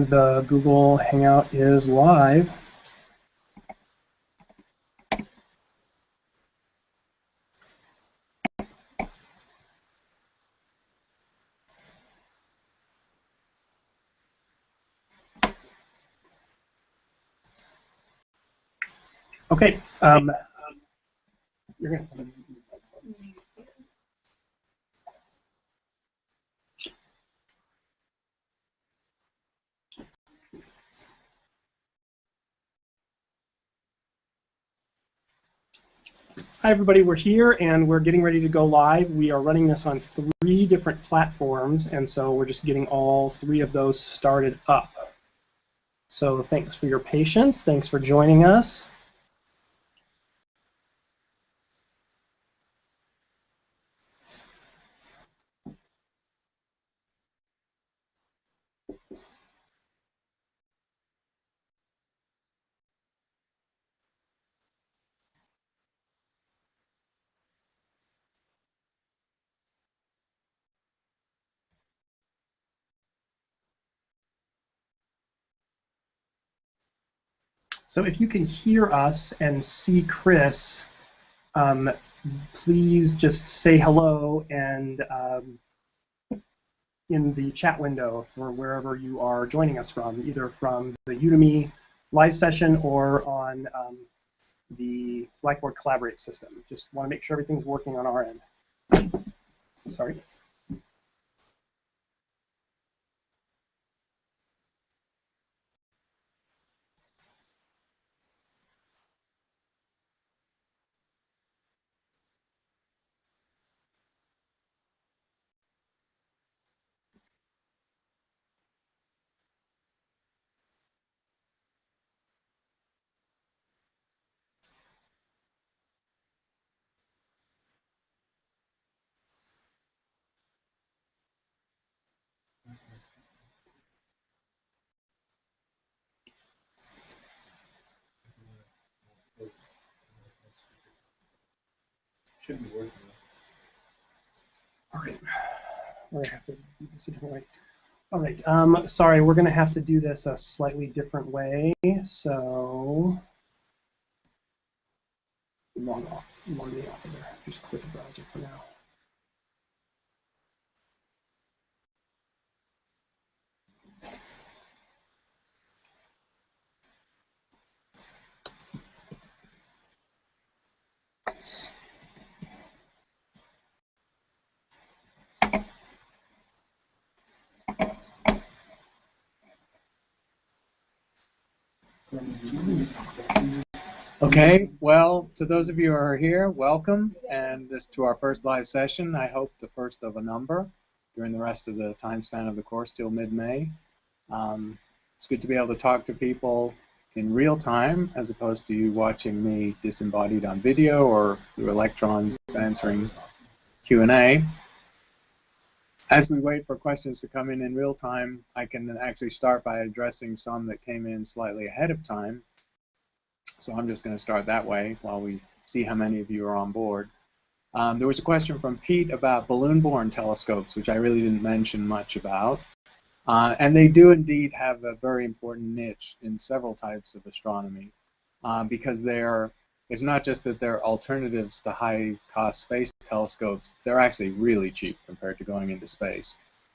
the Google Hangout is live. Okay. You're gonna Hi everybody, we're here and we're getting ready to go live. We are running this on 3 different platforms, and so we're just getting all 3 of those started up. So thanks for your patience, thanks for joining us. So if you can hear us and see Chris, please just say hello and in the chat window for wherever you are joining us from, either from the Udemy live session or on the Blackboard Collaborate system. Just want to make sure everything's working on our end. Sorry. Should be working. All right, we're gonna have to do this a different way. All right, sorry, we're gonna have to do this a slightly different way. So log me off of there. Just quit the browser for now. Okay, well, to those of you who are here, welcome, and this to our first live session. I hope the first of a number during the rest of the time span of the course till mid-May. It's good to be able to talk to people in real time as opposed to you watching me disembodied on video or through electrons answering Q&A. As we wait for questions to come in real time, I can actually start by addressing some that came in slightly ahead of time. So I'm just going to start that way while we see how many of you are on board. There was a question from Pete about balloon-borne telescopes, which I really didn't mention much about. And they do indeed have a very important niche in several types of astronomy because it's not just that they're alternatives to high-cost space telescopes, they're actually really cheap compared to going into space.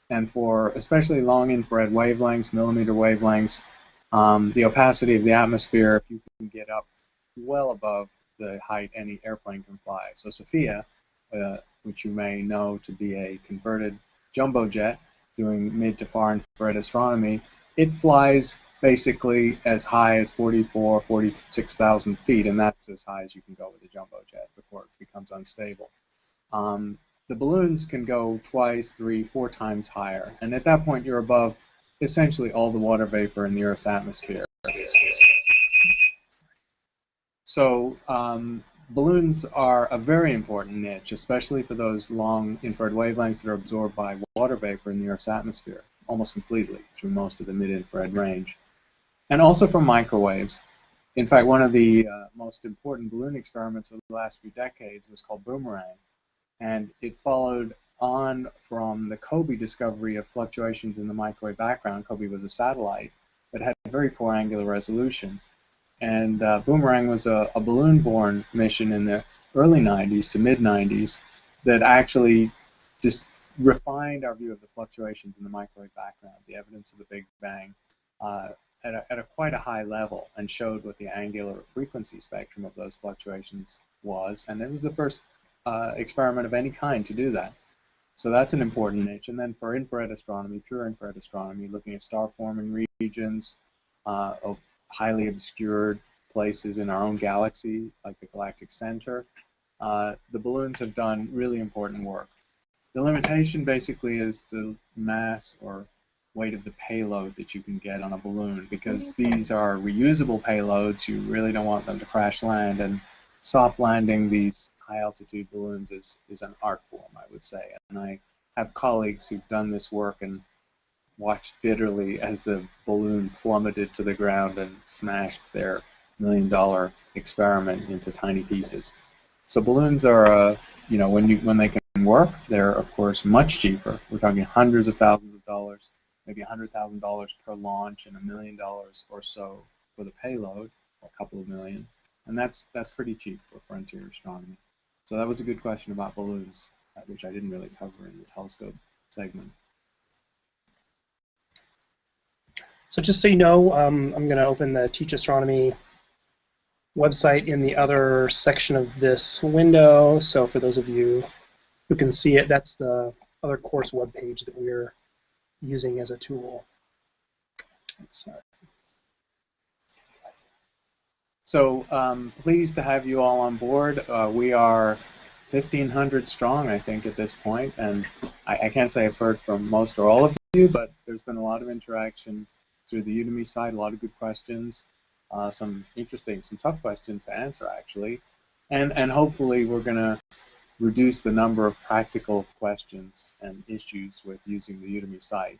And for especially long infrared wavelengths, millimeter wavelengths, the opacity of the atmosphere, if you can get up well above the height any airplane can fly. So Sophia, which you may know to be a converted jumbo jet doing mid to far infrared astronomy, it flies basically as high as 46,000 feet, and that's as high as you can go with a jumbo jet before it becomes unstable. The balloons can go 2, 3, 4 times higher, and at that point you're above essentially all the water vapor in the Earth's atmosphere. So balloons are a very important niche, especially for those long infrared wavelengths that are absorbed by water vapor in the Earth's atmosphere, almost completely through most of the mid-infrared range. And also for microwaves. In fact, one of the most important balloon experiments of the last few decades was called Boomerang. And it followed on from the COBE discovery of fluctuations in the microwave background. COBE was a satellite that had very poor angular resolution. And Boomerang was a balloon-borne mission in the early 90s to mid-90s that actually just refined our view of the fluctuations in the microwave background, the evidence of the Big Bang, at quite a high level, and showed what the angular frequency spectrum of those fluctuations was. And it was the first experiment of any kind to do that. So that's an important niche. And then for infrared astronomy, pure infrared astronomy, looking at star-forming regions of highly obscured places in our own galaxy, like the galactic center, the balloons have done really important work. The limitation basically is the mass or weight of the payload that you can get on a balloon, because these are reusable payloads. You really don't want them to crash land, and soft landing these high altitude balloons is an art form, I would say. And I have colleagues who've done this work and watched bitterly as the balloon plummeted to the ground and smashed their $1 million experiment into tiny pieces. So balloons are, when they can work, they're of course much cheaper. We're talking hundreds of thousands of dollars, maybe $100,000 per launch, and $1 million or so for the payload, or a couple of million. And that's pretty cheap for frontier astronomy. So that was a good question about balloons, which I didn't really cover in the telescope segment. So just so you know, I'm going to open the Teach Astronomy website in the other section of this window. So for those of you who can see it, that's the other course webpage that we're using as a tool. Sorry. So pleased to have you all on board. We are 1,500 strong, I think, at this point, and I can't say I've heard from most or all of you, but there's been a lot of interaction through the Udemy side, a lot of good questions, some interesting, some tough questions to answer, actually, and hopefully we're going to reduce the number of practical questions and issues with using the Udemy site.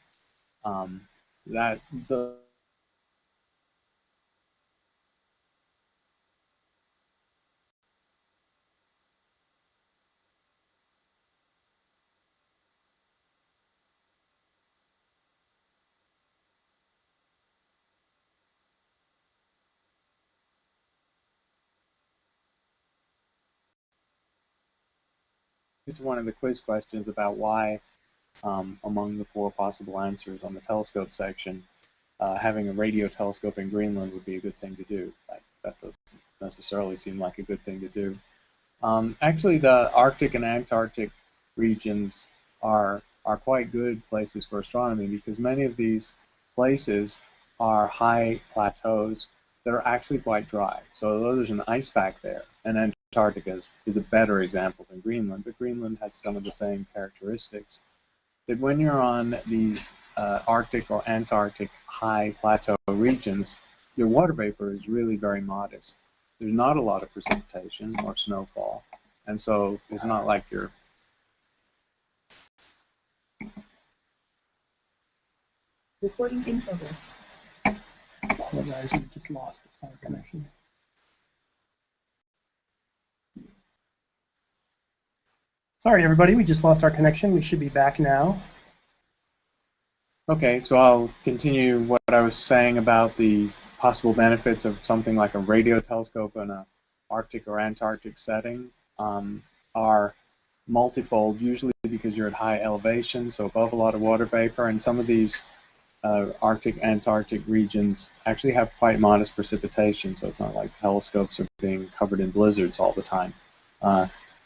It's one of the quiz questions about why, among the 4 possible answers on the telescope section, having a radio telescope in Greenland would be a good thing to do. That doesn't necessarily seem like a good thing to do. Actually, the Arctic and Antarctic regions are quite good places for astronomy, because many of these places are high plateaus that are actually quite dry. So although there's an ice pack there, and Antarctica is a better example than Greenland, but Greenland has some of the same characteristics, that when you're on these Arctic or Antarctic high plateau regions, your water vapor is really very modest. There's not a lot of precipitation or snowfall, and so it's not like you're... Recording in progress. Apologize, we just lost our connection. Sorry, everybody, we just lost our connection. We should be back now. Okay, so I'll continue what I was saying about the possible benefits of something like a radio telescope in an Arctic or Antarctic setting are multifold, usually because you're at high elevation, so above a lot of water vapor, and some of these Arctic, Antarctic regions actually have quite modest precipitation, so it's not like telescopes are being covered in blizzards all the time.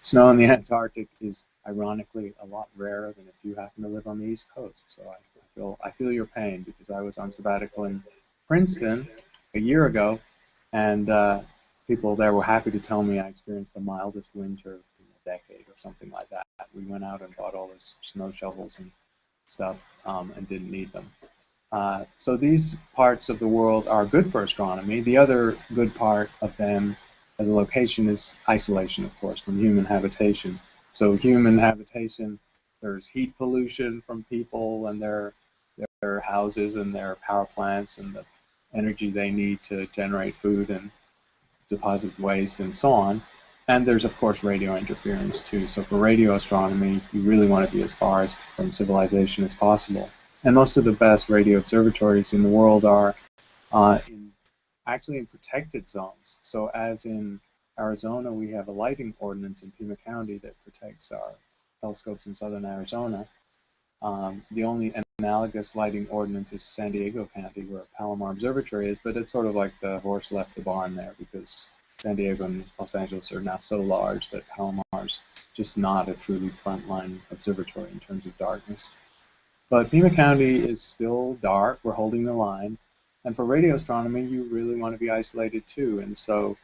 Snow in the Antarctic is ironically a lot rarer than if you happen to live on the East Coast. So I feel your pain, because I was on sabbatical in Princeton a year ago, and people there were happy to tell me I experienced the mildest winter in a decade or something like that. We went out and bought all those snow shovels and stuff and didn't need them. So these parts of the world are good for astronomy. The other good part of them as a location is isolation, of course, from human habitation. So human habitation, there's heat pollution from people and their houses and their power plants and the energy they need to generate food and deposit waste and so on. And there's, of course, radio interference, too. So for radio astronomy, you really want to be as far from civilization as possible. And most of the best radio observatories in the world are actually in protected zones. So as in Arizona, we have a lighting ordinance in Pima County that protects our telescopes in southern Arizona. The only analogous lighting ordinance is San Diego County, where Palomar Observatory is, but it's sort of like the horse left the barn there, because San Diego and Los Angeles are now so large that Palomar's just not a truly frontline observatory in terms of darkness. But Pima County is still dark. We're holding the line. And for radio astronomy, you really want to be isolated too. And so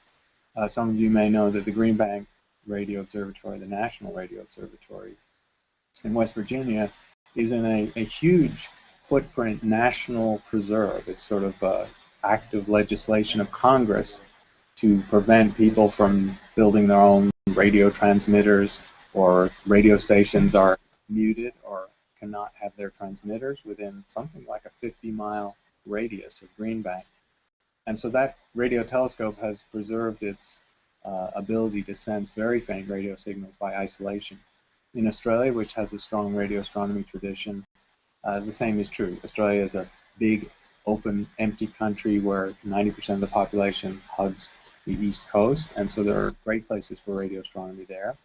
some of you may know that the Green Bank Radio Observatory, the National Radio Observatory in West Virginia, is in a huge footprint national preserve. It's sort of active legislation of Congress to prevent people from building their own radio transmitters, or radio stations are muted or cannot have their transmitters within something like a 50-mile radius of Green Bank. And so that radio telescope has preserved its ability to sense very faint radio signals by isolation. In Australia, which has a strong radio astronomy tradition, the same is true. Australia is a big, open, empty country where 90% of the population hugs the East Coast, and so there are great places for radio astronomy there.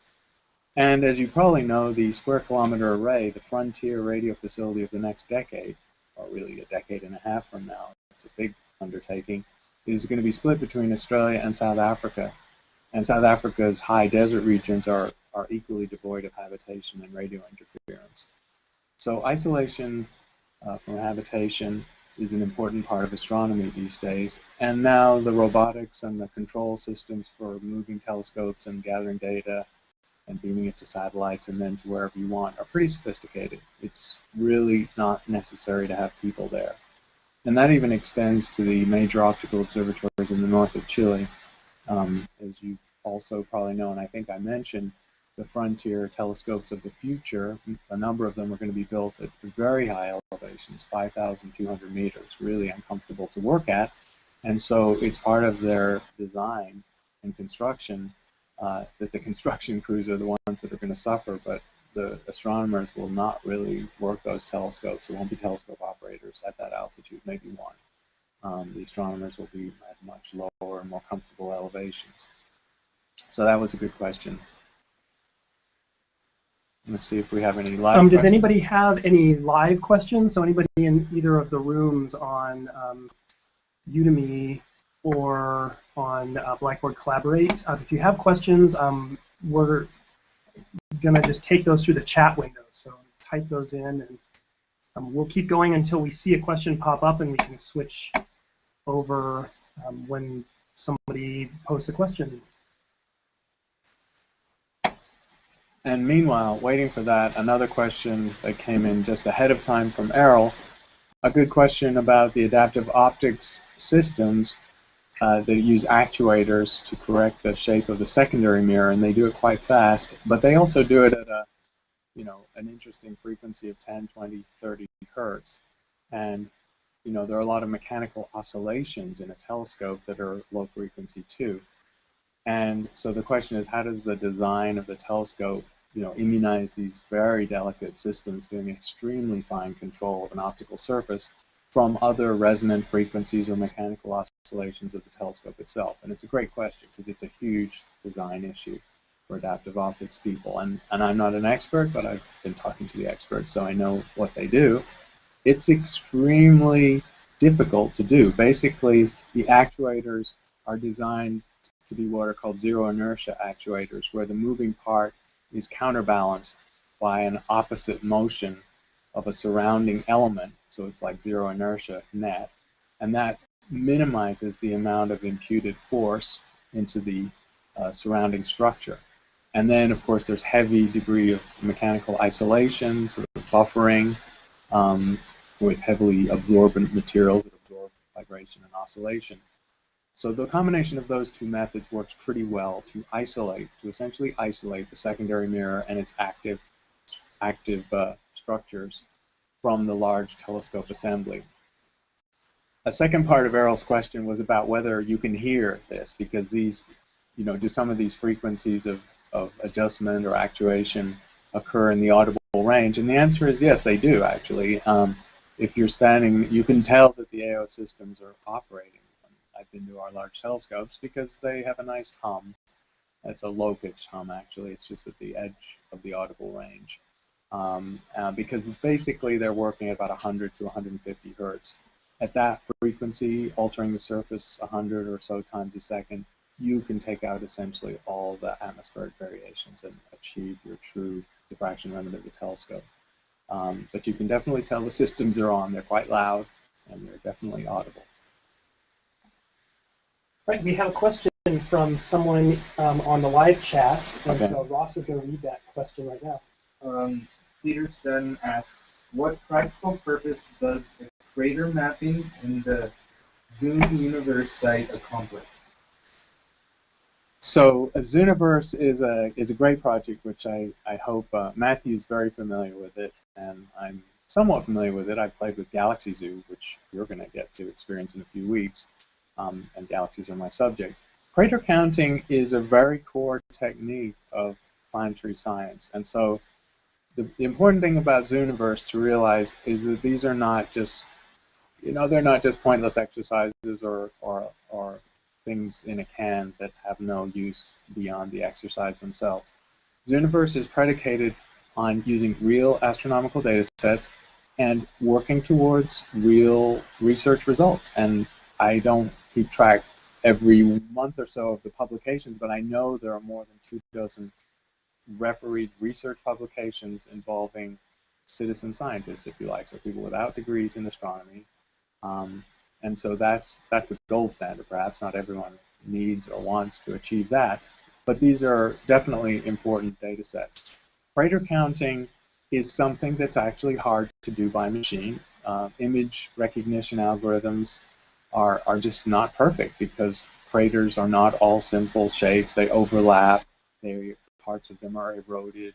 And as you probably know, the square kilometer array, the frontier radio facility of the next decade, or really a decade and a half from now, it's a big undertaking, is going to be split between Australia and South Africa. And South Africa's high desert regions are equally devoid of habitation and radio interference. So isolation from habitation is an important part of astronomy these days. And now the robotics and the control systems for moving telescopes and gathering data and beaming it to satellites and then to wherever you want are pretty sophisticated. It's really not necessary to have people there. And that even extends to the major optical observatories in the north of Chile. As you also probably know, and I think I mentioned, the frontier telescopes of the future, a number of them are going to be built at very high elevations, 5,200 meters, really uncomfortable to work at. And so it's part of their design and construction that the construction crews are the ones that are going to suffer, but the astronomers will not really work those telescopes. There won't be telescope operators at that altitude, maybe one. The astronomers will be at much lower and more comfortable elevations. So that was a good question. Let's see if we have any live questions. Does anybody have any live questions? So anybody in either of the rooms on Udemy or on Blackboard Collaborate, if you have questions, we're going to just take those through the chat window. So type those in, and we'll keep going until we see a question pop up, and we can switch over when somebody posts a question. And meanwhile, waiting for that, another question that came in just ahead of time from Errol, a good question about the adaptive optics systems that use actuators to correct the shape of the secondary mirror, and they do it quite fast, but they also do it at a, an interesting frequency of 10, 20, 30 hertz. And, there are a lot of mechanical oscillations in a telescope that are low frequency too. And so the question is, how does the design of the telescope, immunize these very delicate systems doing extremely fine control of an optical surface from other resonant frequencies or mechanical oscillations of the telescope itself? And it's a great question because it's a huge design issue for adaptive optics people. And I'm not an expert, but I've been talking to the experts, so I know what they do. It's extremely difficult to do. Basically, the actuators are designed to be what are called zero inertia actuators, where the moving part is counterbalanced by an opposite motion of a surrounding element, so it's like zero inertia net, and that minimizes the amount of imputed force into the surrounding structure. And then, of course, there's heavy degree of mechanical isolation, sort of buffering, with heavily absorbent materials that absorb vibration and oscillation. So the combination of those two methods works pretty well to essentially isolate the secondary mirror and its active structures from the large telescope assembly. A second part of Errol's question was about whether you can hear this, because these do some of these frequencies of adjustment or actuation occur in the audible range? And the answer is yes, they do actually. If you're standing, you can tell that the AO systems are operating. I've been to our large telescopes because they have a nice hum. It's a low-pitched hum, actually. It's just at the edge of the audible range. Because basically they're working at about 100 to 150 hertz. At that frequency, altering the surface 100 or so times a second, you can take out essentially all the atmospheric variations and achieve your true diffraction limit of the telescope. But you can definitely tell the systems are on. They're quite loud, and they're definitely audible. Right, we have a question from someone on the live chat, and Okay. so Ross is going to read that question right now. Peterson asks, what practical purpose does the crater mapping in the Zooniverse site accomplish? So Zooniverse is a great project, which I hope Matthew's very familiar with it, and I'm somewhat familiar with it. I played with Galaxy Zoo, which you're going to get to experience in a few weeks, and galaxies are my subject. Crater counting is a very core technique of planetary science, and so the important thing about Zooniverse to realize is that these are not just, they're not just pointless exercises or things in a can that have no use beyond the exercise themselves. Zooniverse is predicated on using real astronomical data sets and working towards real research results. And I don't keep track every month or so of the publications, but I know there are more than 24 refereed research publications involving citizen scientists, if you like, so people without degrees in astronomy. And so that's the gold standard, perhaps. Not everyone needs or wants to achieve that, but these are definitely important data sets. Crater counting is something that's actually hard to do by machine. Image recognition algorithms are just not perfect because craters are not all simple shapes. They overlap. Parts of them are eroded.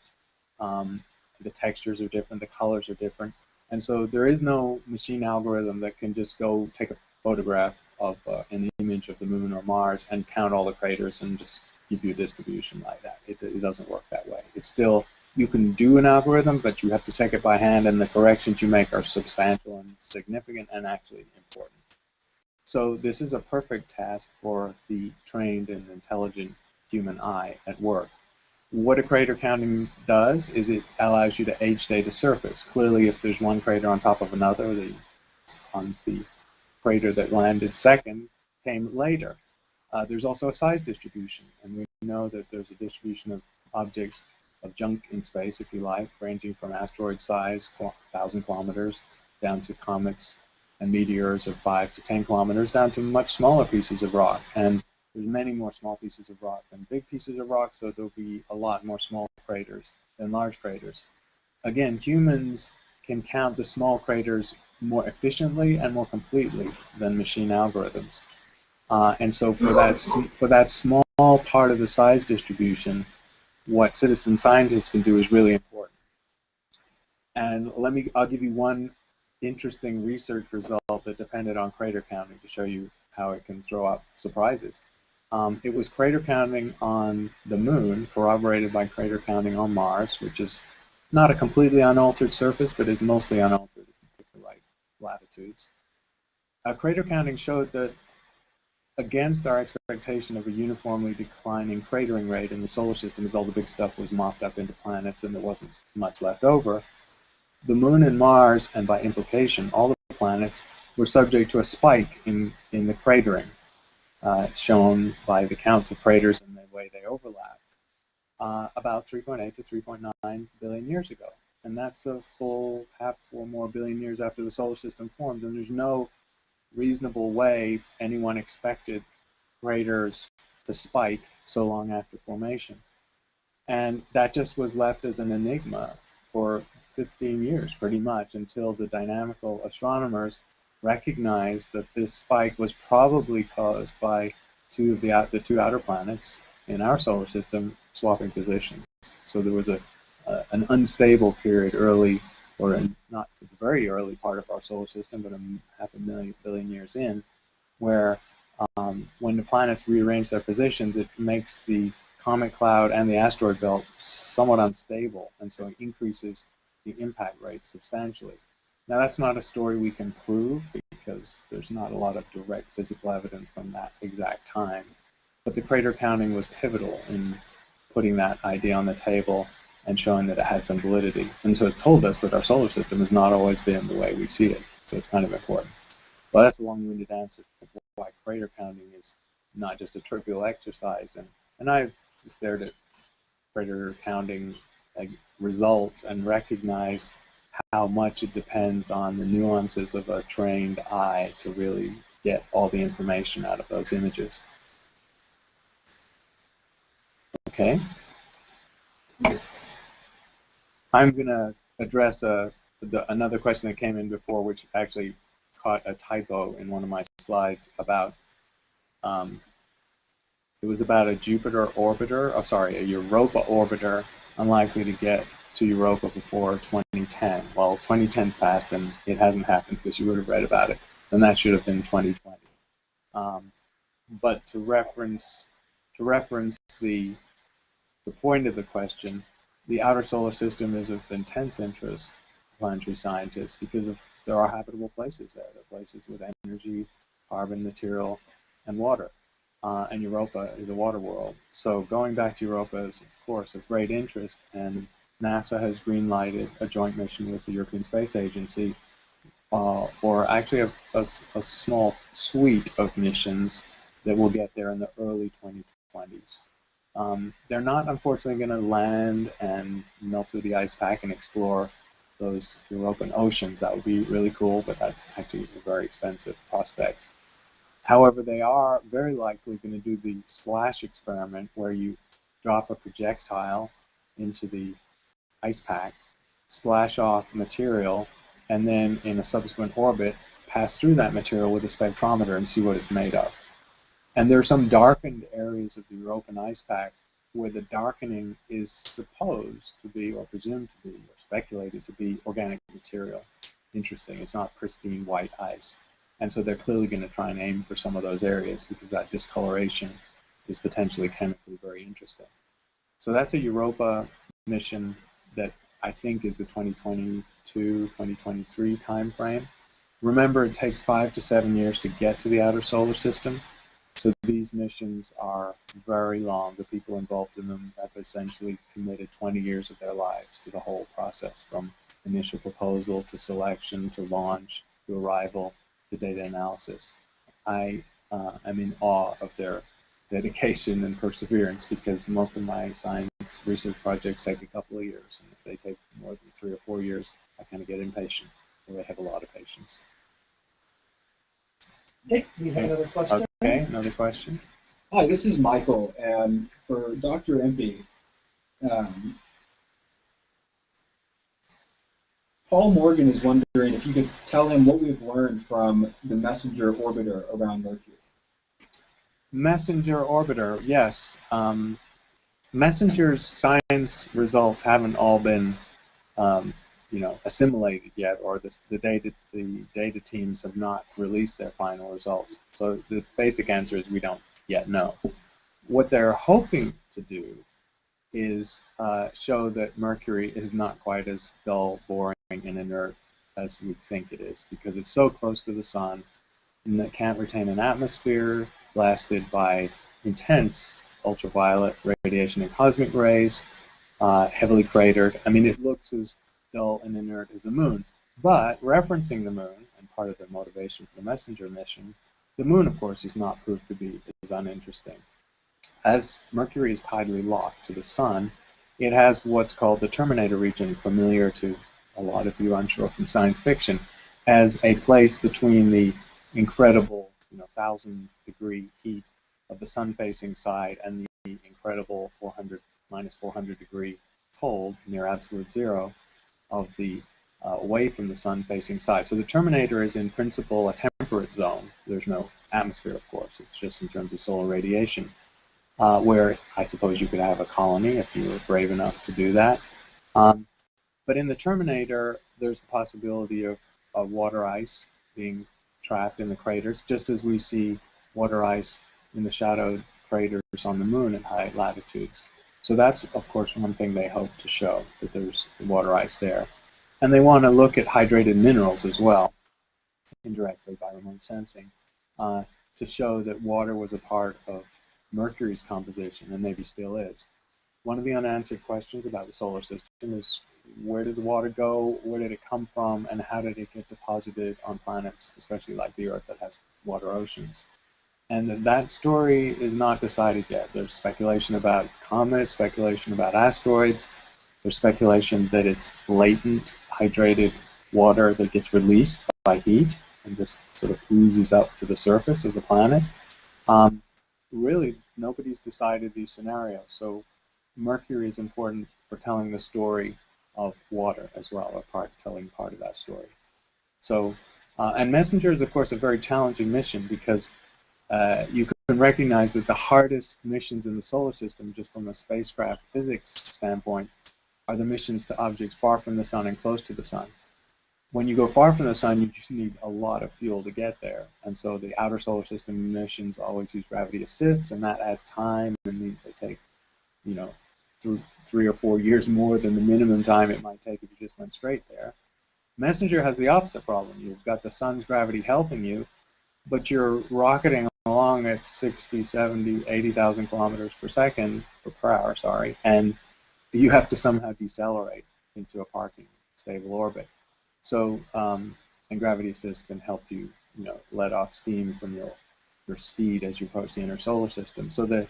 The textures are different. The colors are different. And so there is no machine algorithm that can just go take a photograph of an image of the moon or Mars and count all the craters and just give you a distribution like that. It doesn't work that way. It's still, you can do an algorithm, but you have to check it by hand, and the corrections you make are substantial and significant and actually important. So this is a perfect task for the trained and intelligent human eye at work. What a crater counting does is it allows you to age date a surface. Clearly, if there's one crater on top of another, the crater that landed second came later. There's also a size distribution, and we know that there's a distribution of objects, of junk in space, if you like, ranging from asteroid size, 1,000 kilometers, down to comets and meteors of 5 to 10 kilometers, down to much smaller pieces of rock. And there's many more small pieces of rock than big pieces of rock, so there'll be a lot more small craters than large craters. Again, humans can count the small craters more efficiently and more completely than machine algorithms. And so for that small part of the size distribution, what citizen scientists can do is really important. And I'll give you one interesting research result that depended on crater counting to show you how it can throw up surprises. It was crater counting on the moon, corroborated by crater counting on Mars, which is not a completely unaltered surface, but is mostly unaltered if you pick the right latitudes. Crater counting showed that against our expectation of a uniformly declining cratering rate in the solar system, as all the big stuff was mopped up into planets and there wasn't much left over, the moon and Mars, and by implication all the planets, were subject to a spike in the cratering, shown by the counts of craters and the way they overlap, about 3.8 to 3.9 billion years ago. And that's a full half or more billion years after the solar system formed, and there's no reasonable way anyone expected craters to spike so long after formation. And that just was left as an enigma for 15 years, pretty much, until the dynamical astronomers recognized that this spike was probably caused by the two outer planets in our solar system swapping positions. So there was an unstable period early, or not the very early part of our solar system, but a half a billion years in, where when the planets rearrange their positions, it makes the comet cloud and the asteroid belt somewhat unstable, and so it increases the impact rate substantially. Now, that's not a story we can prove because there's not a lot of direct physical evidence from that exact time, but the crater counting was pivotal in putting that idea on the table and showing that it had some validity. And so it's told us that our solar system has not always been the way we see it, so it's kind of important. Well, that's a long-winded answer to why crater counting is not just a trivial exercise. And I've stared at crater counting results and recognized how much it depends on the nuances of a trained eye to really get all the information out of those images. Okay. I'm going to address another question that came in before, which actually caught a typo in one of my slides about, it was about a Jupiter orbiter, oh sorry, a Europa orbiter unlikely to get to Europa before 2010. Well, 2010's passed and it hasn't happened because you would have read about it, and that should have been 2020. But to reference the point of the question, the outer solar system is of intense interest to planetary scientists because there are habitable places there. There are places with energy, carbon, material, and water. And Europa is a water world. So going back to Europa is, of course, of great interest, and NASA has green-lighted a joint mission with the European Space Agency for actually a small suite of missions that will get there in the early 2020s. They're not, unfortunately, going to land and melt through the ice pack and explore those Europan oceans. That would be really cool, but that's actually a very expensive prospect. However, they are very likely going to do the splash experiment where you drop a projectile into the ice pack, splash off material, and then in a subsequent orbit pass through that material with a spectrometer and see what it's made of. And there are some darkened areas of the Europan ice pack where the darkening is supposed to be, or presumed to be, or speculated to be organic material. Interesting, it's not pristine white ice. And so they're clearly going to try and aim for some of those areas because that discoloration is potentially chemically very interesting. So that's a Europa mission that I think is the 2022-2023 timeframe. Remember, it takes 5 to 7 years to get to the outer solar system. So these missions are very long. The people involved in them have essentially committed 20 years of their lives to the whole process, from initial proposal to selection to launch to arrival to data analysis. I am in awe of their dedication and perseverance because most of my science research projects take a couple of years, and if they take more than 3 or 4 years, I kind of get impatient. They have a lot of patience. Okay, we have another question. Okay, another question. Hi, this is Michael, and for Dr. Impey, Paul Morgan is wondering if you could tell him what we've learned from the messenger orbiter around Mercury. Messenger orbiter, yes. Messenger's science results haven't all been assimilated yet, or the data teams have not released their final results. So the basic answer is we don't yet know. What they're hoping to do is show that Mercury is not quite as dull, boring, and inert as we think it is, because it's so close to the sun and it can't retain an atmosphere blasted by intense ultraviolet radiation and cosmic rays, heavily cratered. I mean, it looks as dull and inert as the moon. But referencing the moon, and part of the motivation for the messenger mission, the moon, of course, is not proved to be as uninteresting. As Mercury is tidally locked to the sun, it has what's called the terminator region, familiar to a lot of you, I'm sure, from science fiction, as a place between the incredible 1,000-degree heat of the sun-facing side and the incredible minus 400-degree cold, near absolute zero, of the away from the sun-facing side. So the terminator is in principle a temperate zone. There's no atmosphere, of course. It's just in terms of solar radiation, where I suppose you could have a colony if you were brave enough to do that. But in the terminator, there's the possibility of water ice being trapped in the craters, just as we see water ice in the shadowed craters on the moon at high latitudes. So that's, of course, one thing they hope to show, that there's water ice there. And they want to look at hydrated minerals as well, indirectly by remote sensing, to show that water was a part of Mercury's composition, and maybe still is. One of the unanswered questions about the solar system is, where did the water go, where did it come from, and how did it get deposited on planets, especially like the Earth that has water oceans? And that story is not decided yet. There's speculation about comets, speculation about asteroids. There's speculation that it's latent, hydrated water that gets released by heat and just sort of oozes up to the surface of the planet. Really, nobody's decided these scenarios. So Mercury is important for telling the story of water as well, telling part of that story. So, and MESSENGER is, of course, a very challenging mission because you can recognize that the hardest missions in the solar system, just from a spacecraft physics standpoint, are the missions to objects far from the sun and close to the sun. When you go far from the sun, you just need a lot of fuel to get there. And so the outer solar system missions always use gravity assists, and that adds time and means they take, you know, 3 or 4 years more than the minimum time it might take if you just went straight there. MESSENGER has the opposite problem. You've got the sun's gravity helping you, but you're rocketing along at 60, 70, 80,000 kilometers per second, or per hour, sorry, and you have to somehow decelerate into a parking stable orbit. So, and gravity assist can help you, let off steam from your speed as you approach the inner solar system. So the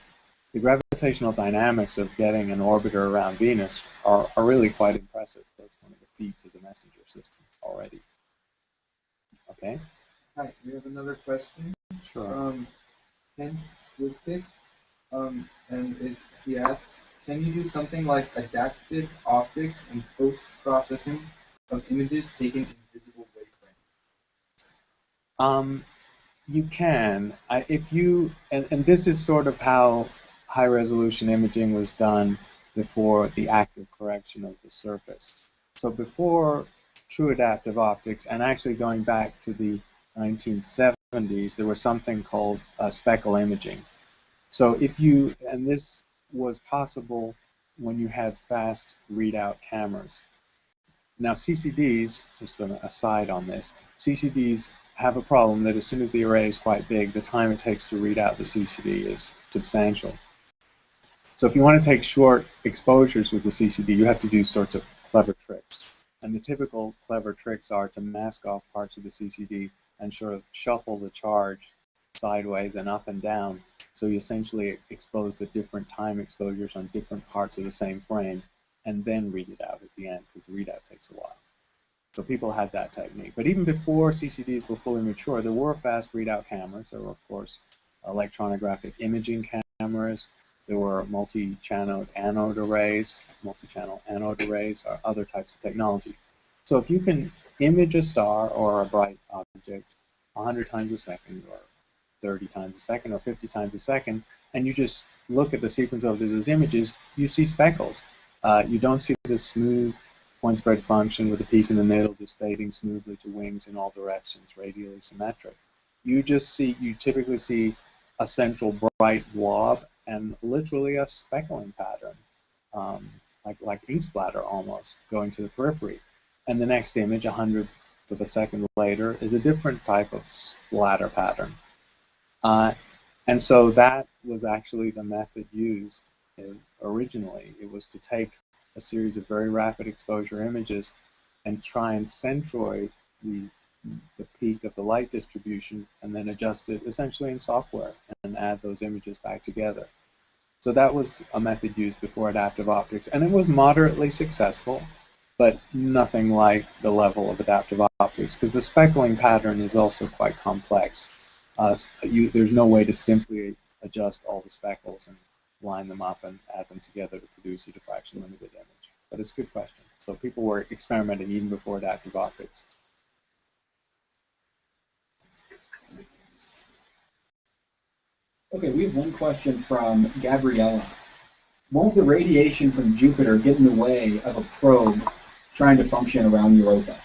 gravitational dynamics of getting an orbiter around Venus are really quite impressive. That's one of the feats of the MESSENGER system already. Okay? Hi, we have another question. Sure. Ken with this, he asks, can you do something like adaptive optics and post-processing of images taken in visible wavelengths? You can. And this is sort of how high-resolution imaging was done before the active correction of the surface. So before true adaptive optics, and actually going back to the 1970s, there was something called speckle imaging. So and this was possible when you had fast readout cameras. Now CCDs, just an aside on this, CCDs have a problem that as soon as the array is quite big, the time it takes to read out the CCD is substantial. So if you want to take short exposures with the CCD, you have to do sorts of clever tricks. And the typical clever tricks are to mask off parts of the CCD and sort of shuffle the charge sideways and up and down. So you essentially expose the different time exposures on different parts of the same frame and then read it out at the end, because the readout takes a while. So people had that technique. But even before CCDs were fully mature, there were fast readout cameras. There were, of course, electronographic imaging cameras. There were multi-channel anode arrays, or other types of technology. So if you can image a star or a bright object 100 times a second, or 30 times a second, or 50 times a second, and you just look at the sequence of those images, you see speckles. You don't see the smooth point spread function with a peak in the middle just fading smoothly to wings in all directions, radially symmetric. You typically see a central bright blob and literally a speckling pattern, like ink splatter almost, going to the periphery. And the next image, 100th of a second later, is a different type of splatter pattern. And so that was actually the method used originally. It was to take a series of very rapid exposure images and try and centroid the peak of the light distribution and then adjust it essentially in software and add those images back together. So that was a method used before adaptive optics, and it was moderately successful, but nothing like the level of adaptive optics, because the speckling pattern is also quite complex. There's no way to simply adjust all the speckles and line them up and add them together to produce a diffraction limited image. But it's a good question. So people were experimenting even before adaptive optics. Okay, we have one question from Gabriella. Won't the radiation from Jupiter get in the way of a probe trying to function around Europa?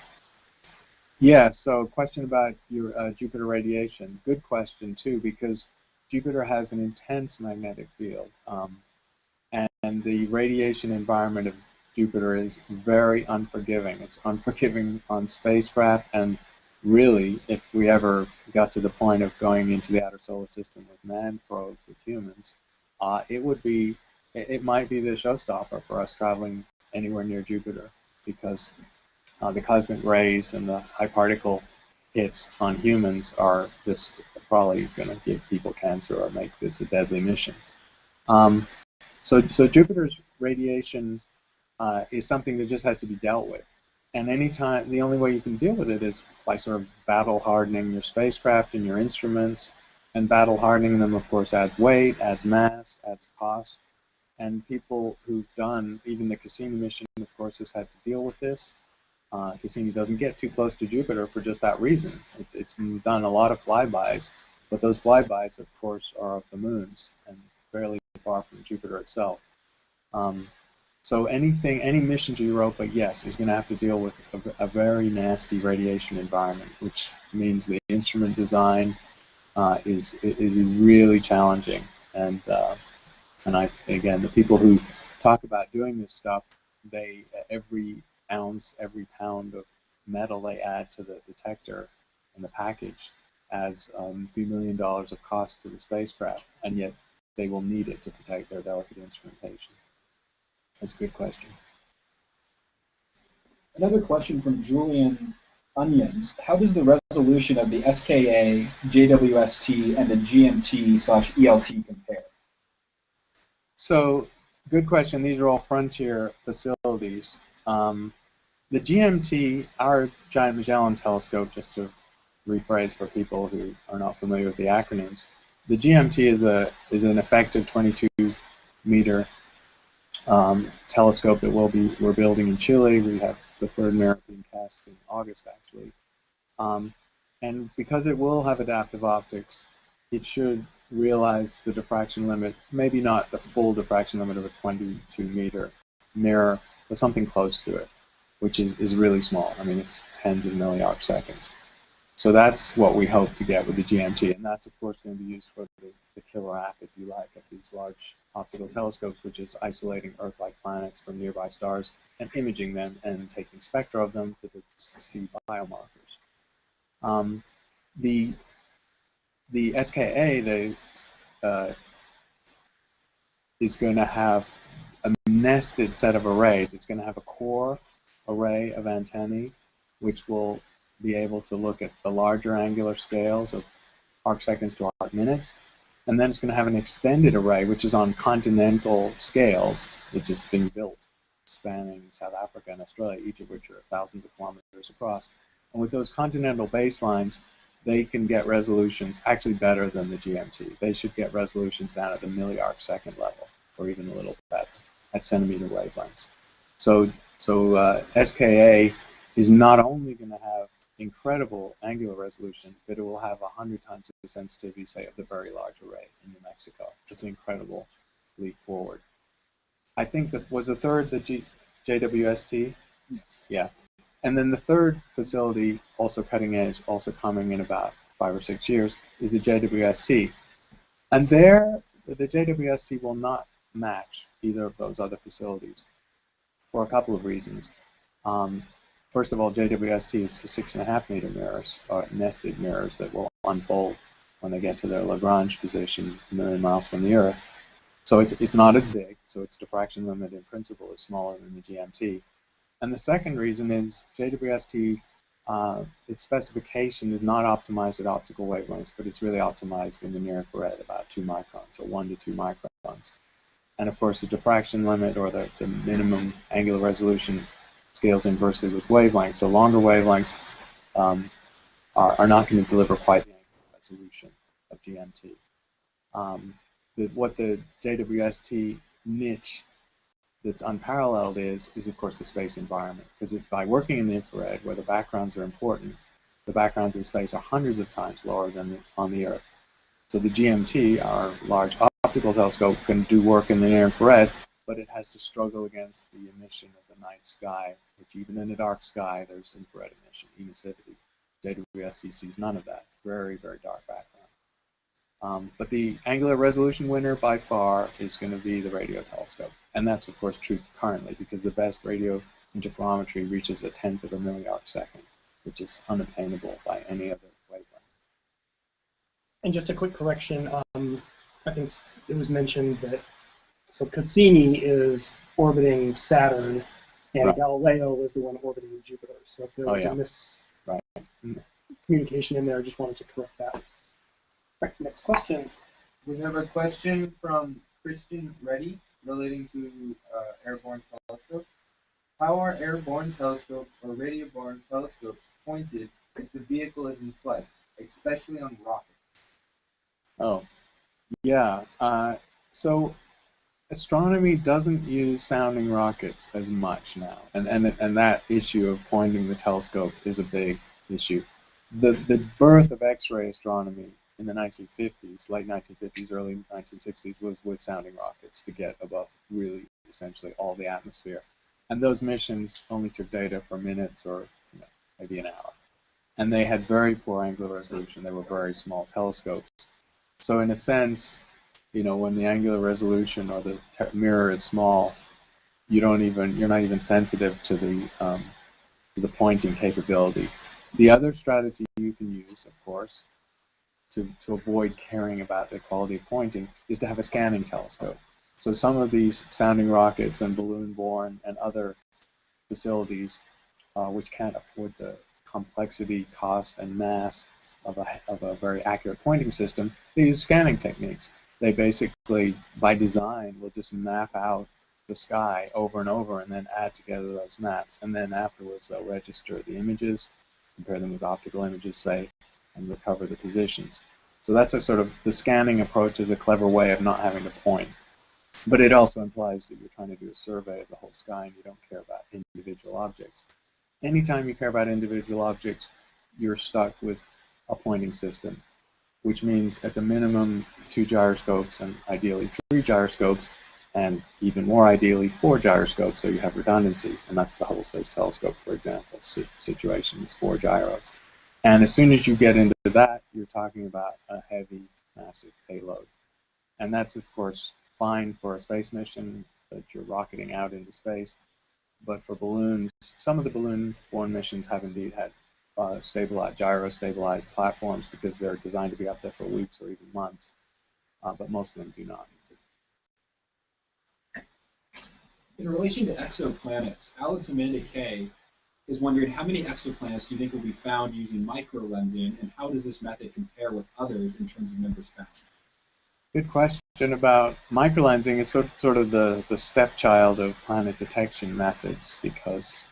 Yeah, so question about your Jupiter radiation. Good question, too, because Jupiter has an intense magnetic field. And the radiation environment of Jupiter is very unforgiving. It's unforgiving on spacecraft, and really, if we ever got to the point of going into the outer solar system with manned probes with humans, it might be the showstopper for us traveling anywhere near Jupiter, because the cosmic rays and the high particle hits on humans are just probably going to give people cancer or make this a deadly mission. So Jupiter's radiation is something that just has to be dealt with. And anytime, the only way you can deal with it is by sort of battle hardening your spacecraft and your instruments. And battle hardening them, of course, adds weight, adds mass, adds cost. And people who've done, even the Cassini mission, of course, has had to deal with this. Cassini doesn't get too close to Jupiter for just that reason. It's done a lot of flybys, but those flybys, of course, are of the moons and fairly far from Jupiter itself. So any mission to Europa, yes, is going to have to deal with a very nasty radiation environment, which means the instrument design is really challenging. And again, the people who talk about doing this stuff, every ounce, every pound of metal they add to the detector and the package adds a few $1 million of cost to the spacecraft, and yet they will need it to protect their delicate instrumentation. That's a good question. Another question from Julian Onions. How does the resolution of the SKA, JWST, and the GMT/ELT compare? So, good question. These are all frontier facilities. The GMT, our Giant Magellan Telescope, just to rephrase for people who are not familiar with the acronyms, the GMT is an effective 22-meter telescope that we're building in Chile. We have the third mirror being cast in August, actually. And because it will have adaptive optics, it should realize the diffraction limit, maybe not the full diffraction limit of a 22-meter mirror, but something close to it, which is really small. I mean, it's tens of milliarc seconds. So that's what we hope to get with the GMT, and that's, of course, going to be used for the killer app, if you like, of these large optical telescopes, which is isolating Earth-like planets from nearby stars and imaging them and taking spectra of them to see biomarkers. The SKA is going to have a nested set of arrays. It's going to have a core array of antennae, which will be able to look at the larger angular scales of arc seconds to arc minutes. And then it's going to have an extended array, which is on continental scales, which is being built, spanning South Africa and Australia, each of which are thousands of kilometers across. And with those continental baselines, they can get resolutions actually better than the GMT. They should get resolutions down at the milliarc second level, or even a little better, at centimeter wavelengths. So SKA is not only going to have incredible angular resolution, but it will have 100 times the sensitivity, say, of the very large array in New Mexico. It's an incredible leap forward. I think that was the third, the JWST? Yes. Yeah. And then the third facility, also cutting edge, also coming in about 5 or 6 years, is the JWST. And there, the JWST will not match either of those other facilities for a couple of reasons. First of all, JWST is 6.5 meter mirrors, or nested mirrors, that will unfold when they get to their Lagrange position 1 million miles from the Earth. So it's not as big, so its diffraction limit in principle is smaller than the GMT. And the second reason is JWST, its specification is not optimized at optical wavelengths, but it's really optimized in the near infrared, about 2 microns, or 1 to 2 microns. And of course, the diffraction limit, or the minimum angular resolution, scales inversely with wavelengths. So longer wavelengths are not going to deliver quite the angular resolution of GMT. What the JWST niche that's unparalleled is of course the space environment, because by working in the infrared, where the backgrounds are important, the backgrounds in space are hundreds of times lower than on the Earth. So the GMT, our large optical telescope, can do work in the near infrared, but it has to struggle against the emission of the night sky, which even in a dark sky, there's infrared emission, emissivity. JWST sees none of that. Very, very dark background. But the angular resolution winner by far is going to be the radio telescope. And that's, of course, true currently because the best radio interferometry reaches 1/10 of a milliarc second, which is unattainable by any other wavelength. And just a quick correction, I think it was mentioned that, so Cassini is orbiting Saturn, and Right. Galileo was the one orbiting Jupiter. So if there was yeah. a Right. miscommunication in there, I just wanted to correct that. Right, next question. We have a question from Christian Reddy relating to airborne telescopes. How are airborne telescopes or radio-borne telescopes pointed if the vehicle is in flight, especially on rockets? Oh, yeah. So astronomy doesn't use sounding rockets as much now, and that issue of pointing the telescope is a big issue. The birth of X-ray astronomy in the 1950s, late 1950s, early 1960s, was with sounding rockets to get above really essentially all the atmosphere. And those missions only took data for minutes or maybe an hour. And they had very poor angular resolution. They were very small telescopes. So in a sense, when the angular resolution or the mirror is small, you're not even sensitive to the pointing capability. The other strategy you can use, of course, to avoid caring about the quality of pointing is to have a scanning telescope. So some of these sounding rockets and balloon-borne and other facilities which can't afford the complexity, cost, and mass of a very accurate pointing system, they use scanning techniques. They basically, by design, will just map out the sky over and over and then add together those maps. And then afterwards, they'll register the images, compare them with optical images, say, and recover the positions. So that's the scanning approach is a clever way of not having to point. But it also implies that you're trying to do a survey of the whole sky and you don't care about individual objects. Anytime you care about individual objects, you're stuck with a pointing system, which means at the minimum 2 gyroscopes and ideally 3 gyroscopes, and even more ideally 4 gyroscopes, so you have redundancy. And that's the Hubble Space Telescope, for example, situation is 4 gyros. And as soon as you get into that, you're talking about a heavy, massive payload. And that's, of course, fine for a space mission that you're rocketing out into space. But for balloons, some of the balloon-borne missions have indeed had gyro-stabilized platforms because they're designed to be up there for weeks or even months. But most of them do not. In relation to exoplanets, alphamagnetic K is wondering how many exoplanets do you think will be found using microlensing, and how does this method compare with others in terms of numbers found? Good question about microlensing. Is sort of the stepchild of planet detection methods because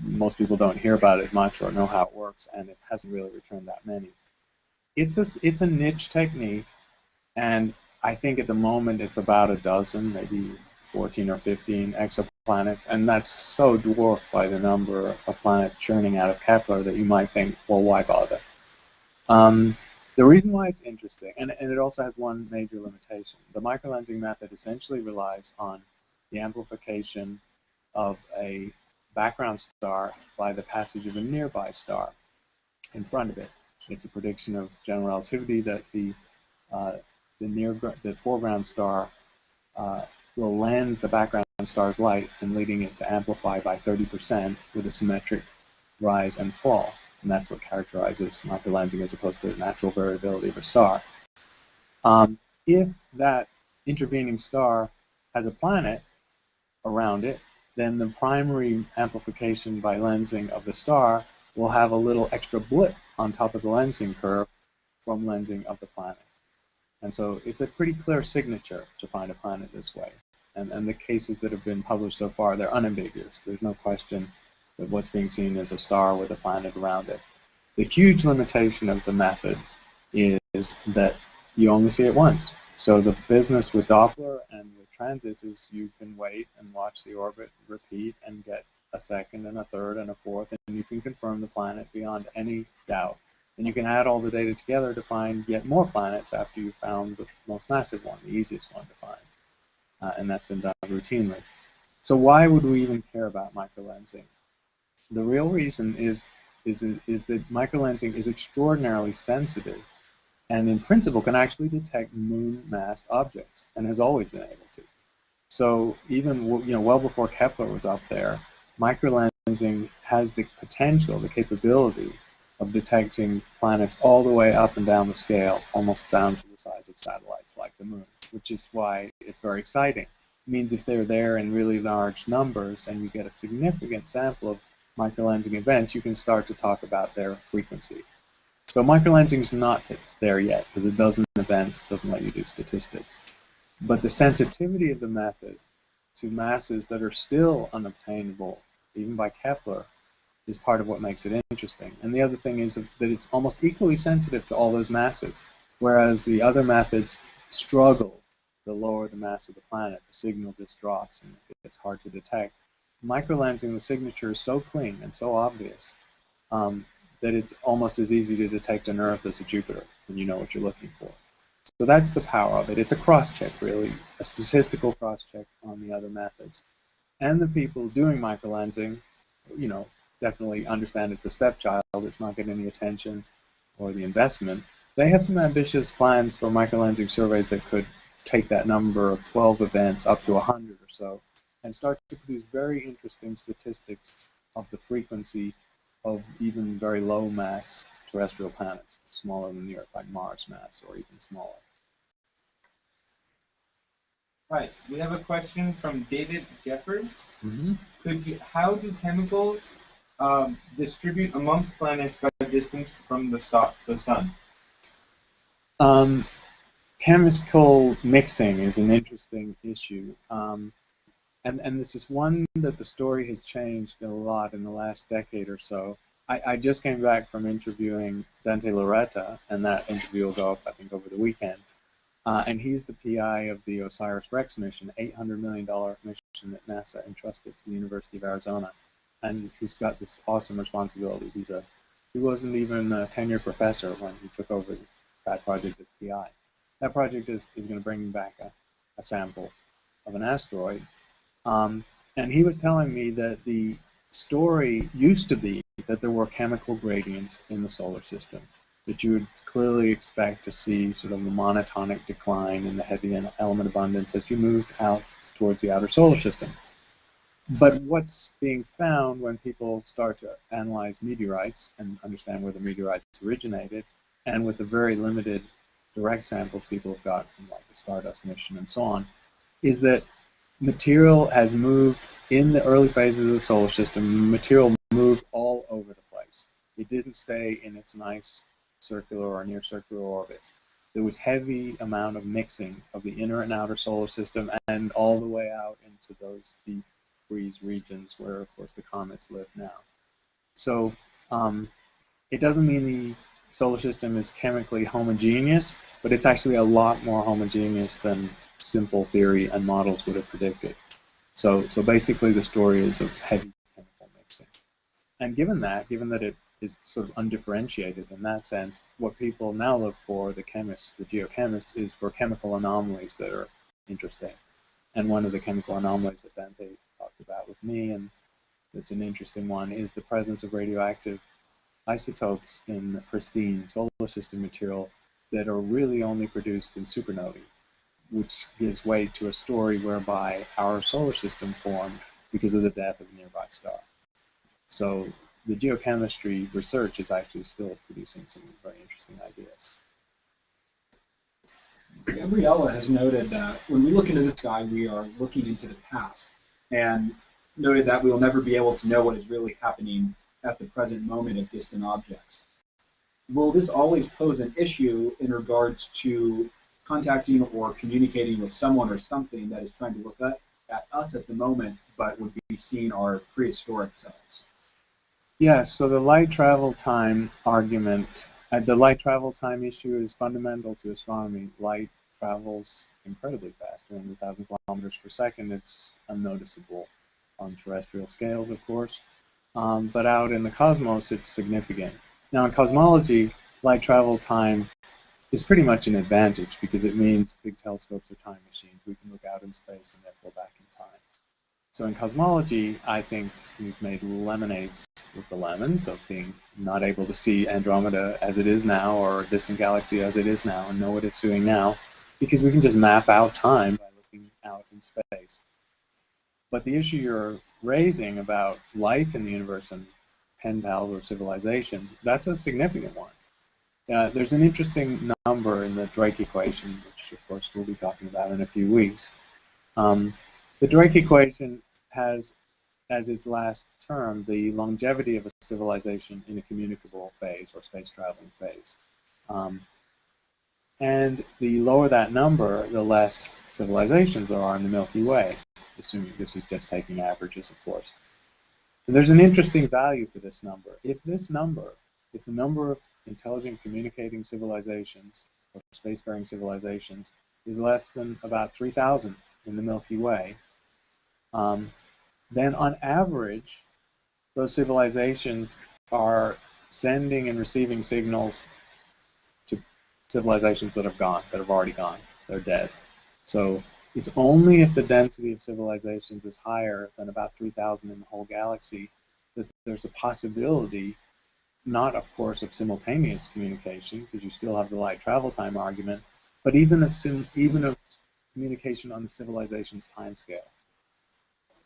most people don't hear about it much or know how it works, and it hasn't really returned that many. It's a niche technique, and I think at the moment it's about a dozen, maybe 14 or 15 exoplanets, and that's so dwarfed by the number of planets churning out of Kepler that you might think, well, why bother? The reason why it's interesting, and it also has one major limitation, the microlensing method essentially relies on the amplification of a background star by the passage of a nearby star in front of it. It's a prediction of general relativity that the foreground star will lens the background star's light and leading it to amplify by 30% with a symmetric rise and fall. And that's what characterizes microlensing as opposed to the natural variability of a star. If that intervening star has a planet around it, then the primary amplification by lensing of the star will have a little extra blip on top of the lensing curve from lensing of the planet. And so it's a pretty clear signature to find a planet this way. And the cases that have been published so far, they're unambiguous. There's no question that what's being seen is a star with a planet around it. The huge limitation of the method is that you only see it once. So the business with Doppler and with transits is you can wait and watch the orbit repeat and get a second and a third and a fourth, and you can confirm the planet beyond any doubt. And you can add all the data together to find yet more planets after you've found the most massive one, the easiest one to find. And that's been done routinely. So why would we even care about microlensing? The real reason is is that microlensing is extraordinarily sensitive and in principle can actually detect moon-massed objects and has always been able to. So even well before Kepler was up there, microlensing has the potential, the capability of detecting planets all the way up and down the scale, almost down to the size of satellites like the moon, which is why it's very exciting. It means if they're there in really large numbers and you get a significant sample of microlensing events, you can start to talk about their frequency. So microlensing is not there yet because it doesn't events, doesn't let you do statistics. But the sensitivity of the method to masses that are still unobtainable, even by Kepler, is part of what makes it interesting. And the other thing is that it's almost equally sensitive to all those masses, whereas the other methods struggle the lower the mass of the planet. The signal just drops and it's hard to detect. Microlensing, the signature is so clean and so obvious that it's almost as easy to detect an Earth as a Jupiter when you know what you're looking for. So that's the power of it. It's a cross-check, really, a statistical cross-check on the other methods. And the people doing microlensing, definitely understand it's a stepchild. It's not getting any attention or the investment. They have some ambitious plans for microlensing surveys that could take that number of 12 events up to 100 or so and start to produce very interesting statistics of the frequency of even very low mass terrestrial planets, smaller than the Earth, like Mars mass or even smaller. Right. We have a question from David Jeffers. Mm-hmm. How do chemicals distribute amongst planets by distance from the sun? Chemical mixing is an interesting issue. And this is one that the story has changed a lot in the last decade or so. I just came back from interviewing Dante Lauretta, and that interview will go up, I think, over the weekend. And he's the PI of the OSIRIS-REx mission, $800 million mission that NASA entrusted to the University of Arizona. And he's got this awesome responsibility. He wasn't even a tenured professor when he took over that project as PI. That project is going to bring back a sample of an asteroid. And he was telling me that the story used to be that there were chemical gradients in the solar system, that you would clearly expect to see sort of a monotonic decline in the heavy element abundance as you moved out towards the outer solar system. But what's being found when people start to analyze meteorites and understand where the meteorites originated, and with the very limited direct samples people have got from like the Stardust mission and so on, is that material has moved in the early phases of the solar system. Material moved all over the place. It didn't stay in its nice circular or near circular orbits. There was heavy amount of mixing of the inner and outer solar system and all the way out into those deep freeze regions where, of course, the comets live now. So it doesn't mean the solar system is chemically homogeneous, but it's actually a lot more homogeneous than simple theory and models would have predicted. So basically the story is of heavy chemical mixing. And given that it is sort of undifferentiated in that sense, what people now look for, the chemists, the geochemists, is for chemical anomalies that are interesting. And one of the chemical anomalies that Dante talked about with me, and it's an interesting one, is the presence of radioactive isotopes in pristine solar system material that are really only produced in supernovae, which gives way to a story whereby our solar system formed because of the death of a nearby star. So the geochemistry research is actually still producing some very interesting ideas. Gabriella has noted that when we look into the sky, we are looking into the past, and noted that we will never be able to know what is really happening at the present moment of distant objects. Will this always pose an issue in regards to contacting or communicating with someone or something that is trying to look at us at the moment, but would be seeing our prehistoric selves? Yes, so the light travel time argument, the light travel time issue is fundamental to astronomy. Light travels incredibly fast, 300,000 kilometers per second. It's unnoticeable on terrestrial scales, of course, but out in the cosmos, it's significant. Now, in cosmology, light travel time is pretty much an advantage because it means big telescopes are time machines. We can look out in space and therefore back in time. So in cosmology, I think we've made lemonades with the lemons of being not able to see Andromeda as it is now, or a distant galaxy as it is now, and know what it's doing now, because we can just map out time by looking out in space. But the issue you're raising about life in the universe and pen pals or civilizations, that's a significant one. There's an interesting number in the Drake equation, which of course we'll be talking about in a few weeks. The Drake equation has as its last term the longevity of a civilization in a communicable phase or space-traveling phase. And the lower that number, the less civilizations there are in the Milky Way, assuming this is just taking averages, of course. And there's an interesting value for this number. If the number of intelligent communicating civilizations or spacefaring civilizations is less than about 3,000 in the Milky Way, then on average, those civilizations are sending and receiving signals to civilizations that have already gone, they're dead. So it's only if the density of civilizations is higher than about 3,000 in the whole galaxy that there's a possibility, not of course of simultaneous communication, because you still have the light travel time argument, but even of communication on the civilization's timescale.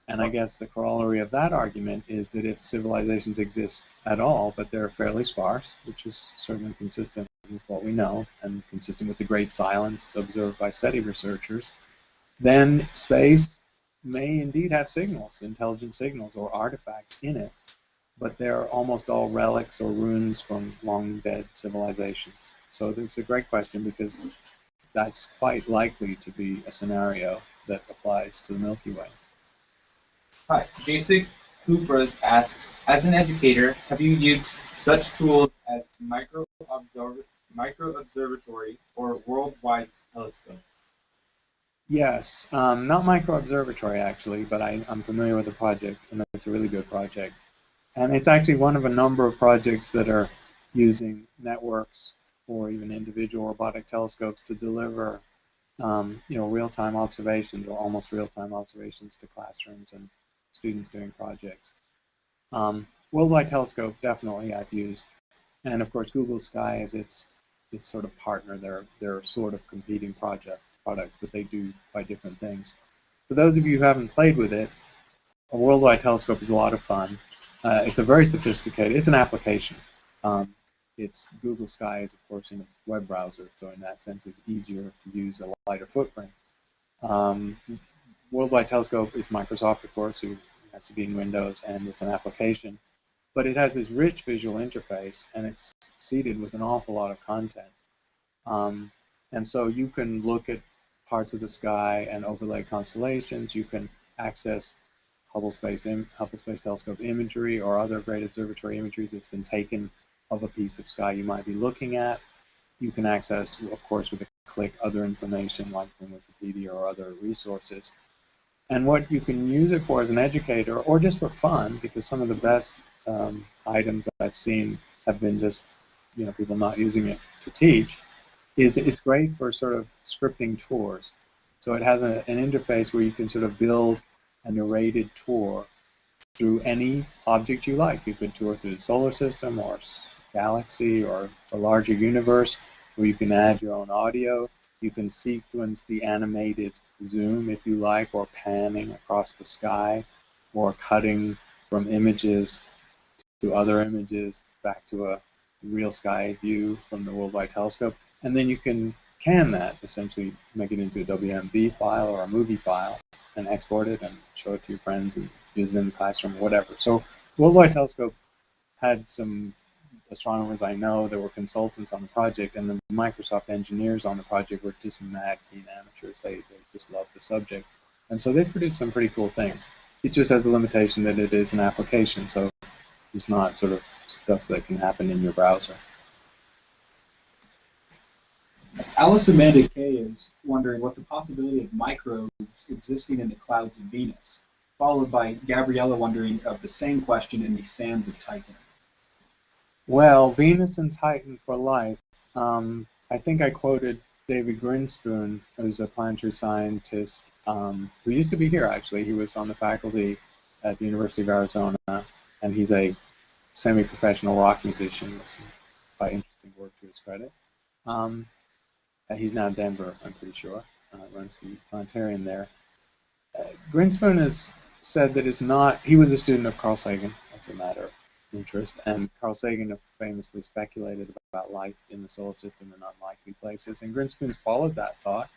And I guess the corollary of that argument is that if civilizations exist at all, but they're fairly sparse, which is certainly consistent with what we know and consistent with the great silence observed by SETI researchers, then space may indeed have signals, intelligent signals or artifacts in it, but they're almost all relics or ruins from long dead civilizations. So it's a great question because that's quite likely to be a scenario that applies to the Milky Way. Hi, Jason Hoopers asks, as an educator, have you used such tools as Microbservatory or worldwide telescope? Yes, not Microbservatory actually, but I'm familiar with the project, and it's a really good project. And it's actually one of a number of projects that are using networks or even individual robotic telescopes to deliver real-time observations or almost real-time observations to classrooms and students doing projects. Worldwide Telescope, definitely I've used. And of course, Google Sky is its sort of partner. They're sort of competing products, but they do quite different things. For those of you who haven't played with it, a Worldwide Telescope is a lot of fun. It's a very sophisticated, it's an application. It's Google Sky is, of course, in a web browser, so in that sense, it's easier to use a lighter footprint. Worldwide Telescope is Microsoft, of course, who has to be in Windows, and it's an application. But it has this rich visual interface, and it's seeded with an awful lot of content. And so you can look at parts of the sky and overlay constellations. You can access Hubble Space Telescope imagery or other great observatory imagery that's been taken of a piece of sky you might be looking at. You can access, of course, with a click, other information like from Wikipedia or other resources. And what you can use it for as an educator, or just for fun, because some of the best items I've seen have been just, people not using it to teach, is it's great for sort of scripting tours. So it has an interface where you can sort of build a narrated tour through any object you like. You could tour through the solar system or galaxy or a larger universe, where you can add your own audio. You can sequence the animated zoom, if you like, or panning across the sky, or cutting from images to other images back to a real sky view from the Worldwide Telescope. And then you can that, essentially make it into a WMV file or a movie file, and export it and show it to your friends and use it in the classroom or whatever. So Worldwide Telescope had some astronomers I know that were consultants on the project, and the Microsoft engineers on the project were just mad keen amateurs. They just loved the subject. And so they produced some pretty cool things. It just has the limitation that it is an application, so it's not sort of stuff that can happen in your browser. Alice Amanda K is wondering what the possibility of microbes existing in the clouds of Venus, followed by Gabriella wondering of the same question in the sands of Titan. Well, Venus and Titan for life. I think I quoted David Grinspoon, who's a planetary scientist who used to be here, actually. He was on the faculty at the University of Arizona, and he's a semi-professional rock musician with some quite interesting work to his credit. He's now in Denver, I'm pretty sure. Runs the planetarium there. Grinspoon has said that it's not, he was a student of Carl Sagan, as a matter of interest, and Carl Sagan famously speculated about life in the solar system in unlikely places, and Grinspoon's followed that thought,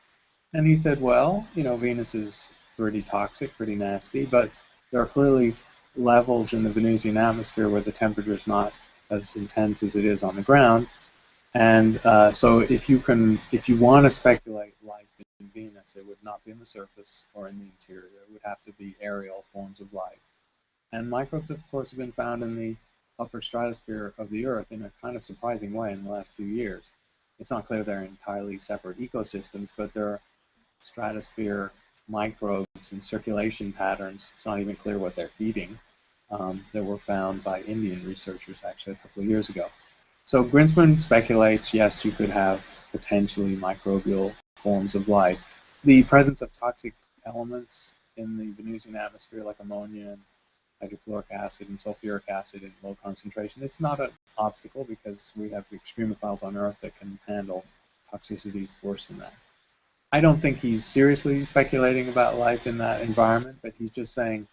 and he said, well, you know, Venus is pretty toxic, pretty nasty, but there are clearly levels in the Venusian atmosphere where the temperature is not as intense as it is on the ground, and so if you want to speculate life in Venus, it would not be in the surface or in the interior. It would have to be aerial forms of life. And microbes, of course, have been found in the upper stratosphere of the Earth in a kind of surprising way in the last few years. It's not clear they're entirely separate ecosystems, but there are stratosphere microbes and circulation patterns. It's not even clear what they're eating that were found by Indian researchers actually a couple of years ago. So Grinspoon speculates, yes, you could have potentially microbial forms of life. The presence of toxic elements in the Venusian atmosphere, like ammonia and hydrochloric acid and sulfuric acid in low concentration, it's not an obstacle because we have extremophiles on Earth that can handle toxicities worse than that. I don't think he's seriously speculating about life in that environment, but he's just saying,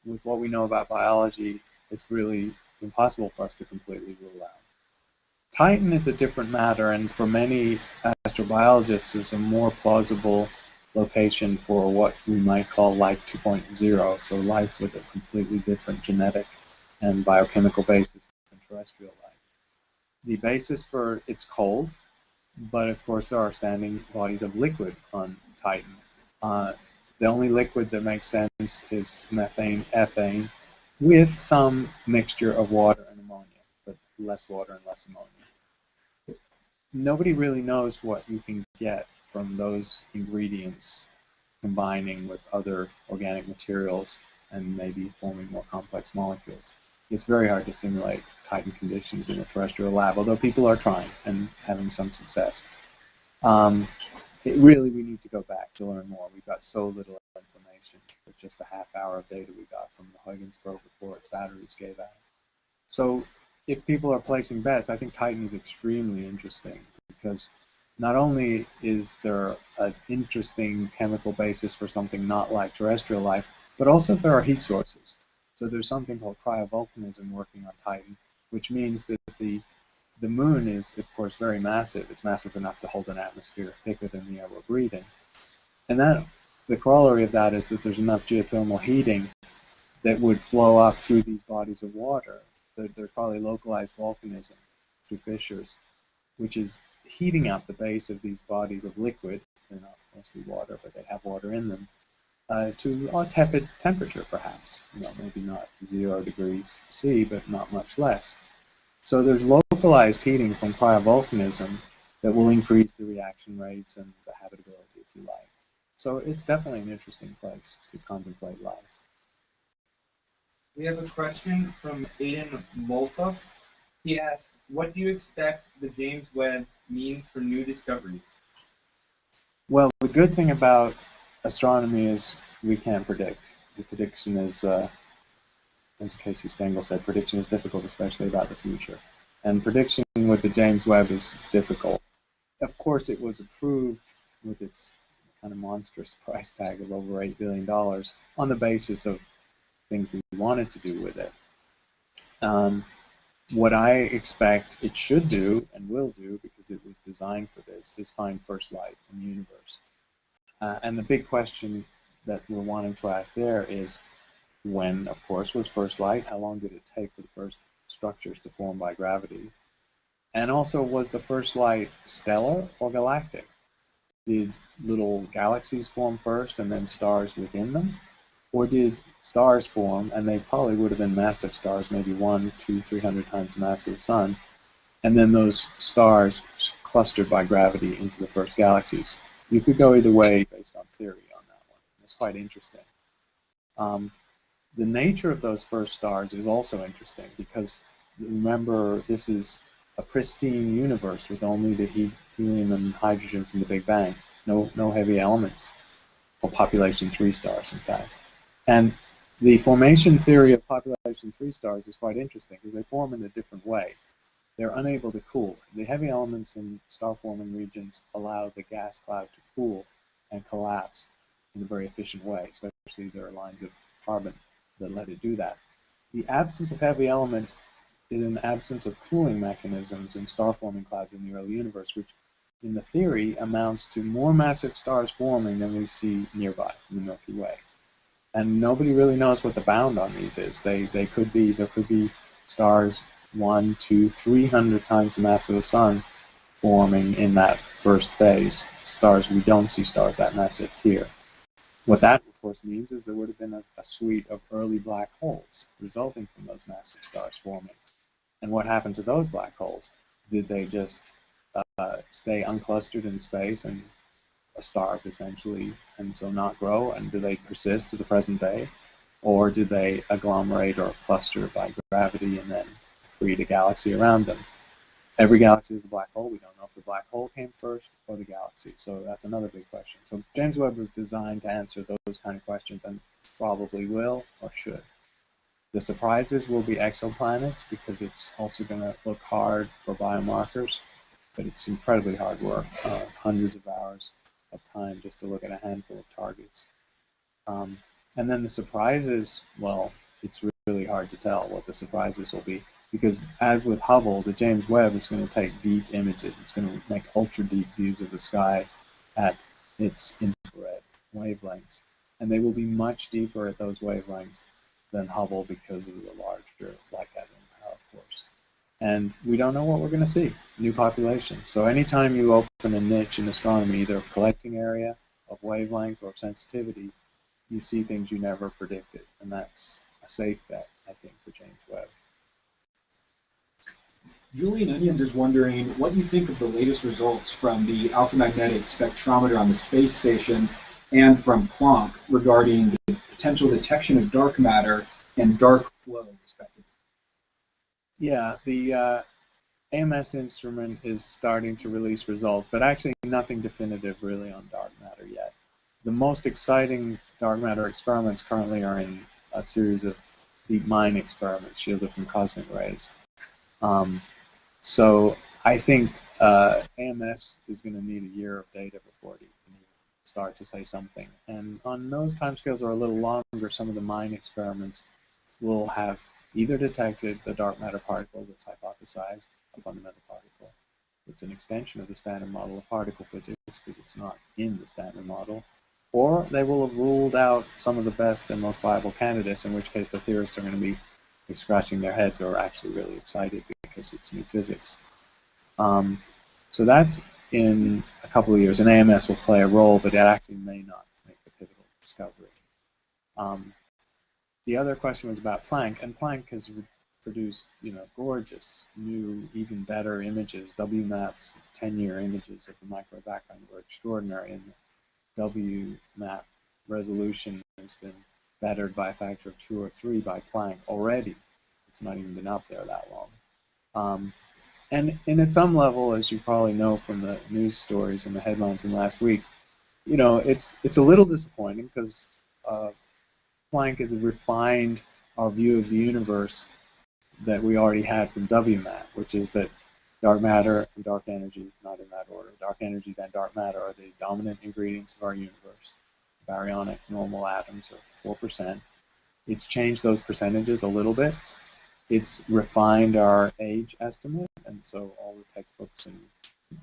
with what we know about biology, it's really impossible for us to completely rule out. Titan is a different matter, and for many astrobiologists is a more plausible location for what we might call life 2.0, so life with a completely different genetic and biochemical basis than terrestrial life. The basis for it's cold, but of course there are standing bodies of liquid on Titan. The only liquid that makes sense is methane, ethane, with some mixture of water and ammonia, but less water and less ammonia. Nobody really knows what you can get from those ingredients combining with other organic materials and maybe forming more complex molecules. It's very hard to simulate Titan conditions in a terrestrial lab, although people are trying and having some success. We need to go back to learn more. We've got so little information. It's just a half hour of data we got from the Huygens probe before its batteries gave out. So if people are placing bets, I think Titan is extremely interesting because not only is there an interesting chemical basis for something not like terrestrial life, but also there are heat sources. So there's something called cryovolcanism working on Titan, which means that the moon is, of course, very massive. It's massive enough to hold an atmosphere thicker than the air we're breathing. And the corollary of that is that there's enough geothermal heating that would flow off through these bodies of water. There's probably localized volcanism through fissures, which is heating up the base of these bodies of liquid. They're not mostly water, but they have water in them, to a tepid temperature, perhaps. Maybe not 0 degrees C, but not much less. So there's localized heating from cryovolcanism that will increase the reaction rates and the habitability, if you like. So it's definitely an interesting place to contemplate life. We have a question from Aiden Molka. He asks, what do you expect the James Webb means for new discoveries? Well, the good thing about astronomy is we can't predict. The prediction is, as Casey Stengel said, prediction is difficult, especially about the future. And prediction with the James Webb is difficult. Of course, it was approved with its kind of monstrous price tag of over $8 billion on the basis of things we wanted to do with it. What I expect it should do and will do, because it was designed for this, is find first light in the universe. And the big question that we're wanting to ask there is when, of course, was first light? How long did it take for the first structures to form by gravity? And also, was the first light stellar or galactic? Did little galaxies form first and then stars within them? Or did stars form, and they probably would have been massive stars, maybe 100, 200, 300 times the mass of the sun, and then those stars clustered by gravity into the first galaxies? You could go either way based on theory on that one. It's quite interesting. The nature of those first stars is also interesting because, remember, this is a pristine universe with only the helium and hydrogen from the Big Bang. No heavy elements for population 3 stars, in fact. And the formation theory of population 3 stars is quite interesting because they form in a different way. They're unable to cool. The heavy elements in star-forming regions allow the gas cloud to cool and collapse in a very efficient way, especially there are lines of carbon that let it do that. The absence of heavy elements is an absence of cooling mechanisms in star-forming clouds in the early universe, which in the theory amounts to more massive stars forming than we see nearby in the Milky Way. And nobody really knows what the bound on these is. There could be stars 1, 2, 300 times the mass of the sun forming in that first phase. Stars, we don't see stars that massive here. What that, of course, means is there would have been a suite of early black holes resulting from those massive stars forming. And what happened to those black holes? Did they just stay unclustered in space and starve, essentially, and so not grow? And do they persist to the present day? Or did they agglomerate or cluster by gravity and then create a galaxy around them? Every galaxy is a black hole. We don't know if the black hole came first or the galaxy. So that's another big question. So James Webb was designed to answer those kind of questions and probably will or should. The surprises will be exoplanets because it's also going to look hard for biomarkers, but it's incredibly hard work, hundreds of hours of time just to look at a handful of targets. And then the surprises, well, it's really hard to tell what the surprises will be because as with Hubble, the James Webb is going to take deep images. It's going to make ultra-deep views of the sky at its infrared wavelengths. And they will be much deeper at those wavelengths than Hubble because of the larger light gathering power, of course. And we don't know what we're going to see, new populations. So anytime you open a niche in astronomy, either of collecting area, of wavelength, or of sensitivity, you see things you never predicted. And that's a safe bet, I think, for James Webb. Julian Onions is wondering what you think of the latest results from the alphamagnetic spectrometer on the space station and from Planck regarding the potential detection of dark matter and dark flow, respectively. Yeah, the AMS instrument is starting to release results, but actually nothing definitive really on dark matter yet. The most exciting dark matter experiments currently are in a series of deep mine experiments shielded from cosmic rays. So I think AMS is going to need a year of data before it can start to say something. And on those timescales are a little longer, some of the mine experiments will have either detected the dark matter particle that's hypothesized, a fundamental particle. It's an extension of the standard model of particle physics because it's not in the standard model. Or they will have ruled out some of the best and most viable candidates, in which case the theorists are going to be scratching their heads or actually really excited because it's new physics. So that's in a couple of years, and AMS will play a role, but it actually may not make the pivotal discovery. The other question was about Planck, and Planck has produced, gorgeous, new, even better images. WMAP's 10-year images of the microwave background were extraordinary, and the WMAP resolution has been bettered by a factor of 2 or 3 by Planck already. It's not even been up there that long. And at some level, as you probably know from the news stories and the headlines in last week, it's a little disappointing because Planck has refined our view of the universe that we already had from WMAP, which is that dark matter and dark energy, not in that order, dark energy and dark matter are the dominant ingredients of our universe. Baryonic normal atoms are 4%. It's changed those percentages a little bit. It's refined our age estimate, and so all the textbooks and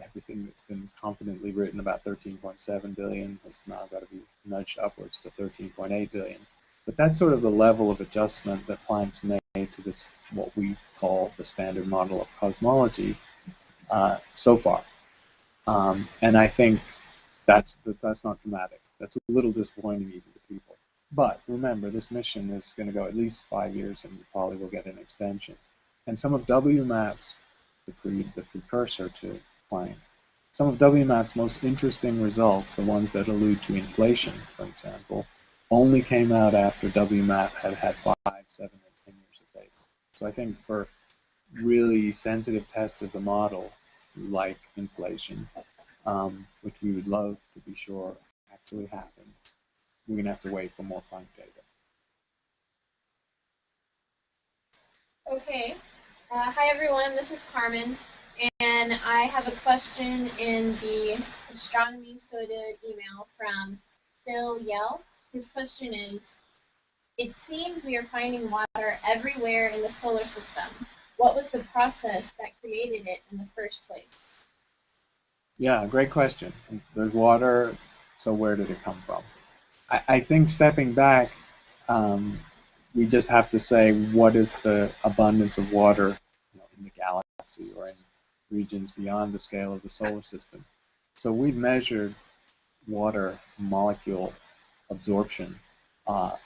everything that's been confidently written about 13.7 billion has now got to be nudged upwards to 13.8 billion. But that's sort of the level of adjustment that Planck's made to this, what we call the standard model of cosmology so far. And I think that's not dramatic. That's a little disappointing even to people. But remember, this mission is going to go at least 5 years, and we probably will get an extension. And some of WMAP's, the precursor to Planck, some of WMAP's most interesting results, the ones that allude to inflation, for example, only came out after WMAP had 5, 7, and 10 years of data. So I think for really sensitive tests of the model, like inflation, which we would love to be sure actually happened. We're going to have to wait for more Planck data. Okay. Hi, everyone. This is Carmen, and I have a question in the Astronomy Soda email from Phil Yell. His question is, it seems we are finding water everywhere in the solar system. What was the process that created it in the first place? Yeah, great question. There's water, so where did it come from? I think stepping back, we just have to say, what is the abundance of water in the galaxy or in regions beyond the scale of the solar system? So we've measured water molecule absorption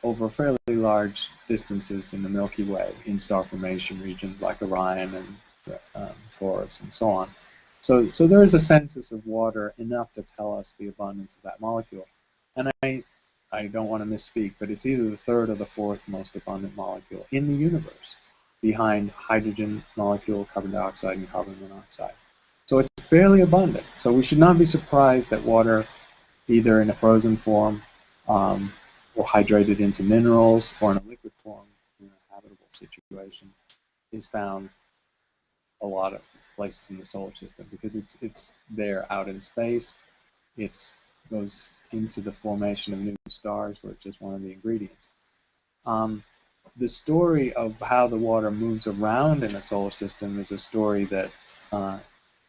over fairly large distances in the Milky Way, in star formation regions like Orion and Taurus and so on. So there is a census of water enough to tell us the abundance of that molecule. And I don't want to misspeak, but it's either the third or the fourth most abundant molecule in the universe, behind hydrogen molecule, carbon dioxide, and carbon monoxide. So it's fairly abundant. So we should not be surprised that water, either in a frozen form or hydrated into minerals or in a liquid form in a habitable situation, is found a lot of places in the solar system, because it's there out in space. It goes into the formation of new stars, where it's just one of the ingredients. The story of how the water moves around in a solar system is a story that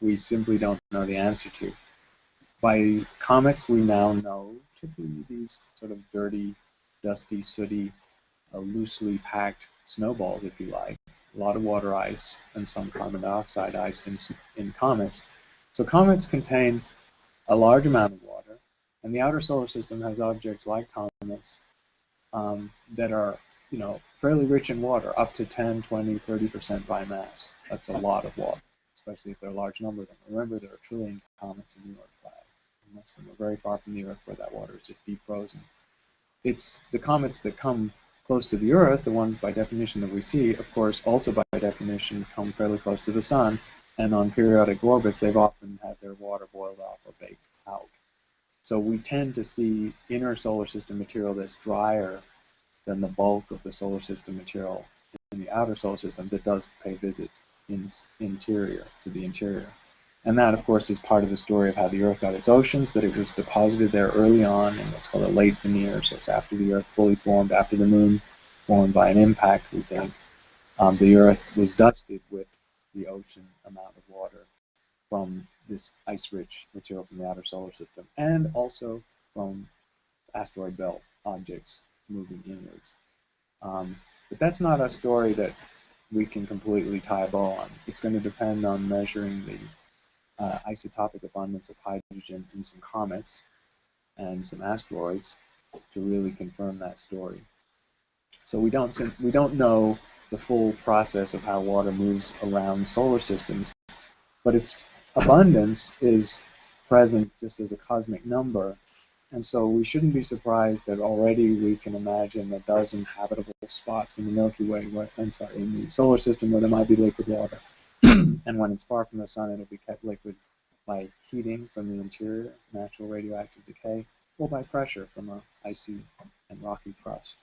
we simply don't know the answer to. By comets, we now know to be these sort of dirty, dusty, sooty, loosely packed snowballs, if you like. A lot of water ice and some carbon dioxide ice in comets. So comets contain a large amount of water, and the outer solar system has objects like comets that are, fairly rich in water, up to 10, 20, 30% by mass. That's a lot of water, especially if there are a large number of them. Remember, there are a trillion comets in the Oort cloud. Most of them are very far from the Earth, where that water is just deep frozen. It's the comets that come close to the Earth, the ones by definition that we see, of course, also by definition come fairly close to the Sun, and on periodic orbits, they've often had their water boiled off or baked out. So we tend to see inner solar system material that's drier than the bulk of the solar system material in the outer solar system that does pay visits to the interior. And that, of course, is part of the story of how the Earth got its oceans, that it was deposited there early on in what's called a late veneer, so it's after the Earth fully formed, after the Moon formed by an impact, we think. The Earth was dusted with the ocean amount of water from this ice-rich material from the outer solar system, and also from asteroid belt objects moving inwards. But that's not a story that we can completely tie a bow on. It's going to depend on measuring the isotopic abundance of hydrogen in some comets and some asteroids to really confirm that story. So we don't know the full process of how water moves around solar systems, but its abundance is present just as a cosmic number, and so we shouldn't be surprised that already we can imagine a dozen habitable spots in the Milky Way, in the solar system, where there might be liquid water. And when it's far from the sun, it'll be kept liquid by heating from the interior, natural radioactive decay, or by pressure from an icy and rocky crust.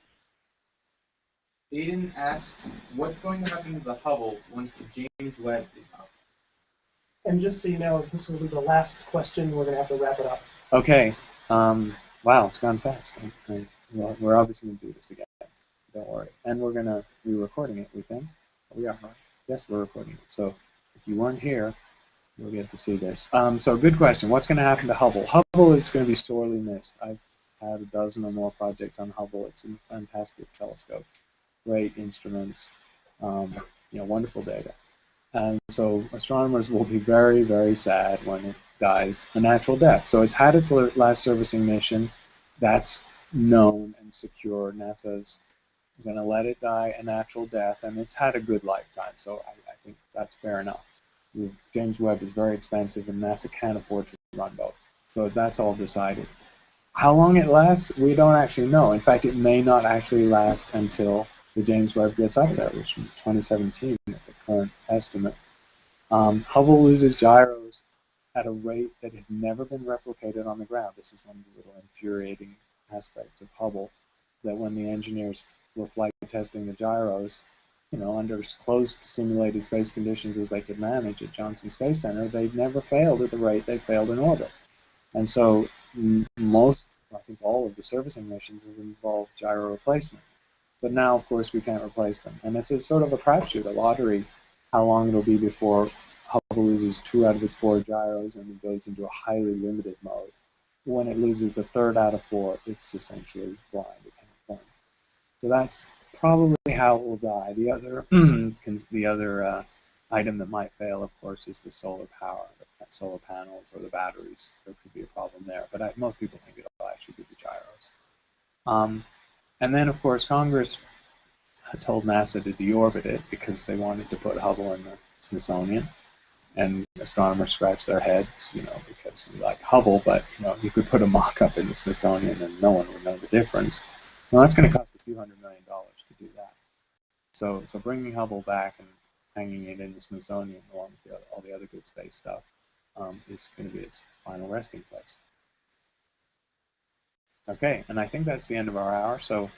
Aiden asks, what's going to happen to the Hubble once the James Webb is up? And just so you know, this will be the last question. We're going to have to wrap it up. Okay. Wow, it's gone fast. Well, we're obviously going to do this again. Don't worry. And we're going to be recording it, we think. We are, right? Yes, we're recording it. So if you weren't here, you'll get to see this. So good question. What's going to happen to Hubble? Hubble is going to be sorely missed. I've had a dozen or more projects on Hubble. It's a fantastic telescope. Great instruments, wonderful data. And so astronomers will be very, very sad when it dies a natural death. So it's had its last servicing mission. That's known and secure. NASA's going to let it die a natural death, and it's had a good lifetime. So I think that's fair enough. James Webb is very expensive, and NASA can't afford to run both. So that's all decided. How long it lasts, we don't actually know. In fact, it may not actually last until the James Webb gets up there, which is 2017 at the current estimate. Hubble loses gyros at a rate that has never been replicated on the ground. This is one of the little infuriating aspects of Hubble, that when the engineers were flight testing the gyros, under as closed simulated space conditions as they could manage at Johnson Space Center, they've never failed at the rate they failed in orbit. And so most, I think all of the servicing missions have involved gyro replacement. But now, of course, we can't replace them. And it's a sort of a crapshoot, a lottery, how long it'll be before Hubble loses 2 out of its 4 gyros and it goes into a highly limited mode. When it loses the 3rd out of 4, it's essentially blind. It can't form. So that's probably how it will die. The other item that might fail, of course, is the solar power, the solar panels or the batteries. There could be a problem there, but most people think it'll actually be the gyros. And then, of course, Congress had told NASA to deorbit it because they wanted to put Hubble in the Smithsonian. And astronomers scratch their heads, because we like Hubble, but you could put a mock-up in the Smithsonian and no one would know the difference. Well, that's going to cost a few $100 million to do that. So bringing Hubble back and hanging it in the Smithsonian along with all the other good space stuff is going to be its final resting place. Okay, and I think that's the end of our hour. So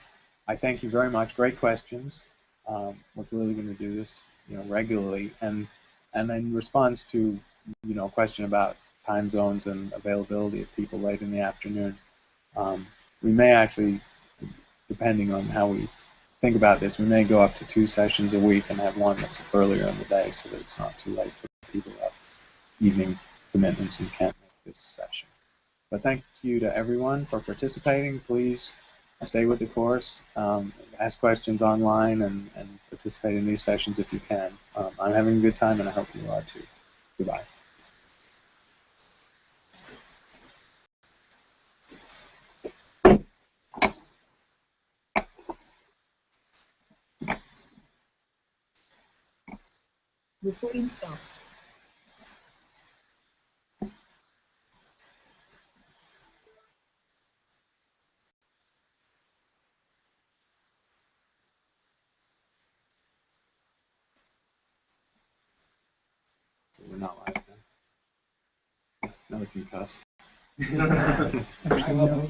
I thank you very much. Great questions. We're clearly going to do this, regularly. And in response to, a question about time zones and availability of people late in the afternoon, we may actually, depending on how we think about this, we may go up to 2 sessions a week and have one that's earlier in the day so that it's not too late for people who have evening commitments and can't make this session. But thank you to everyone for participating. Please stay with the course, ask questions online, and participate in these sessions if you can. I'm having a good time, and I hope you are too. Goodbye. Recording stopped. We're not live then. No, we can cuss. Actually, no.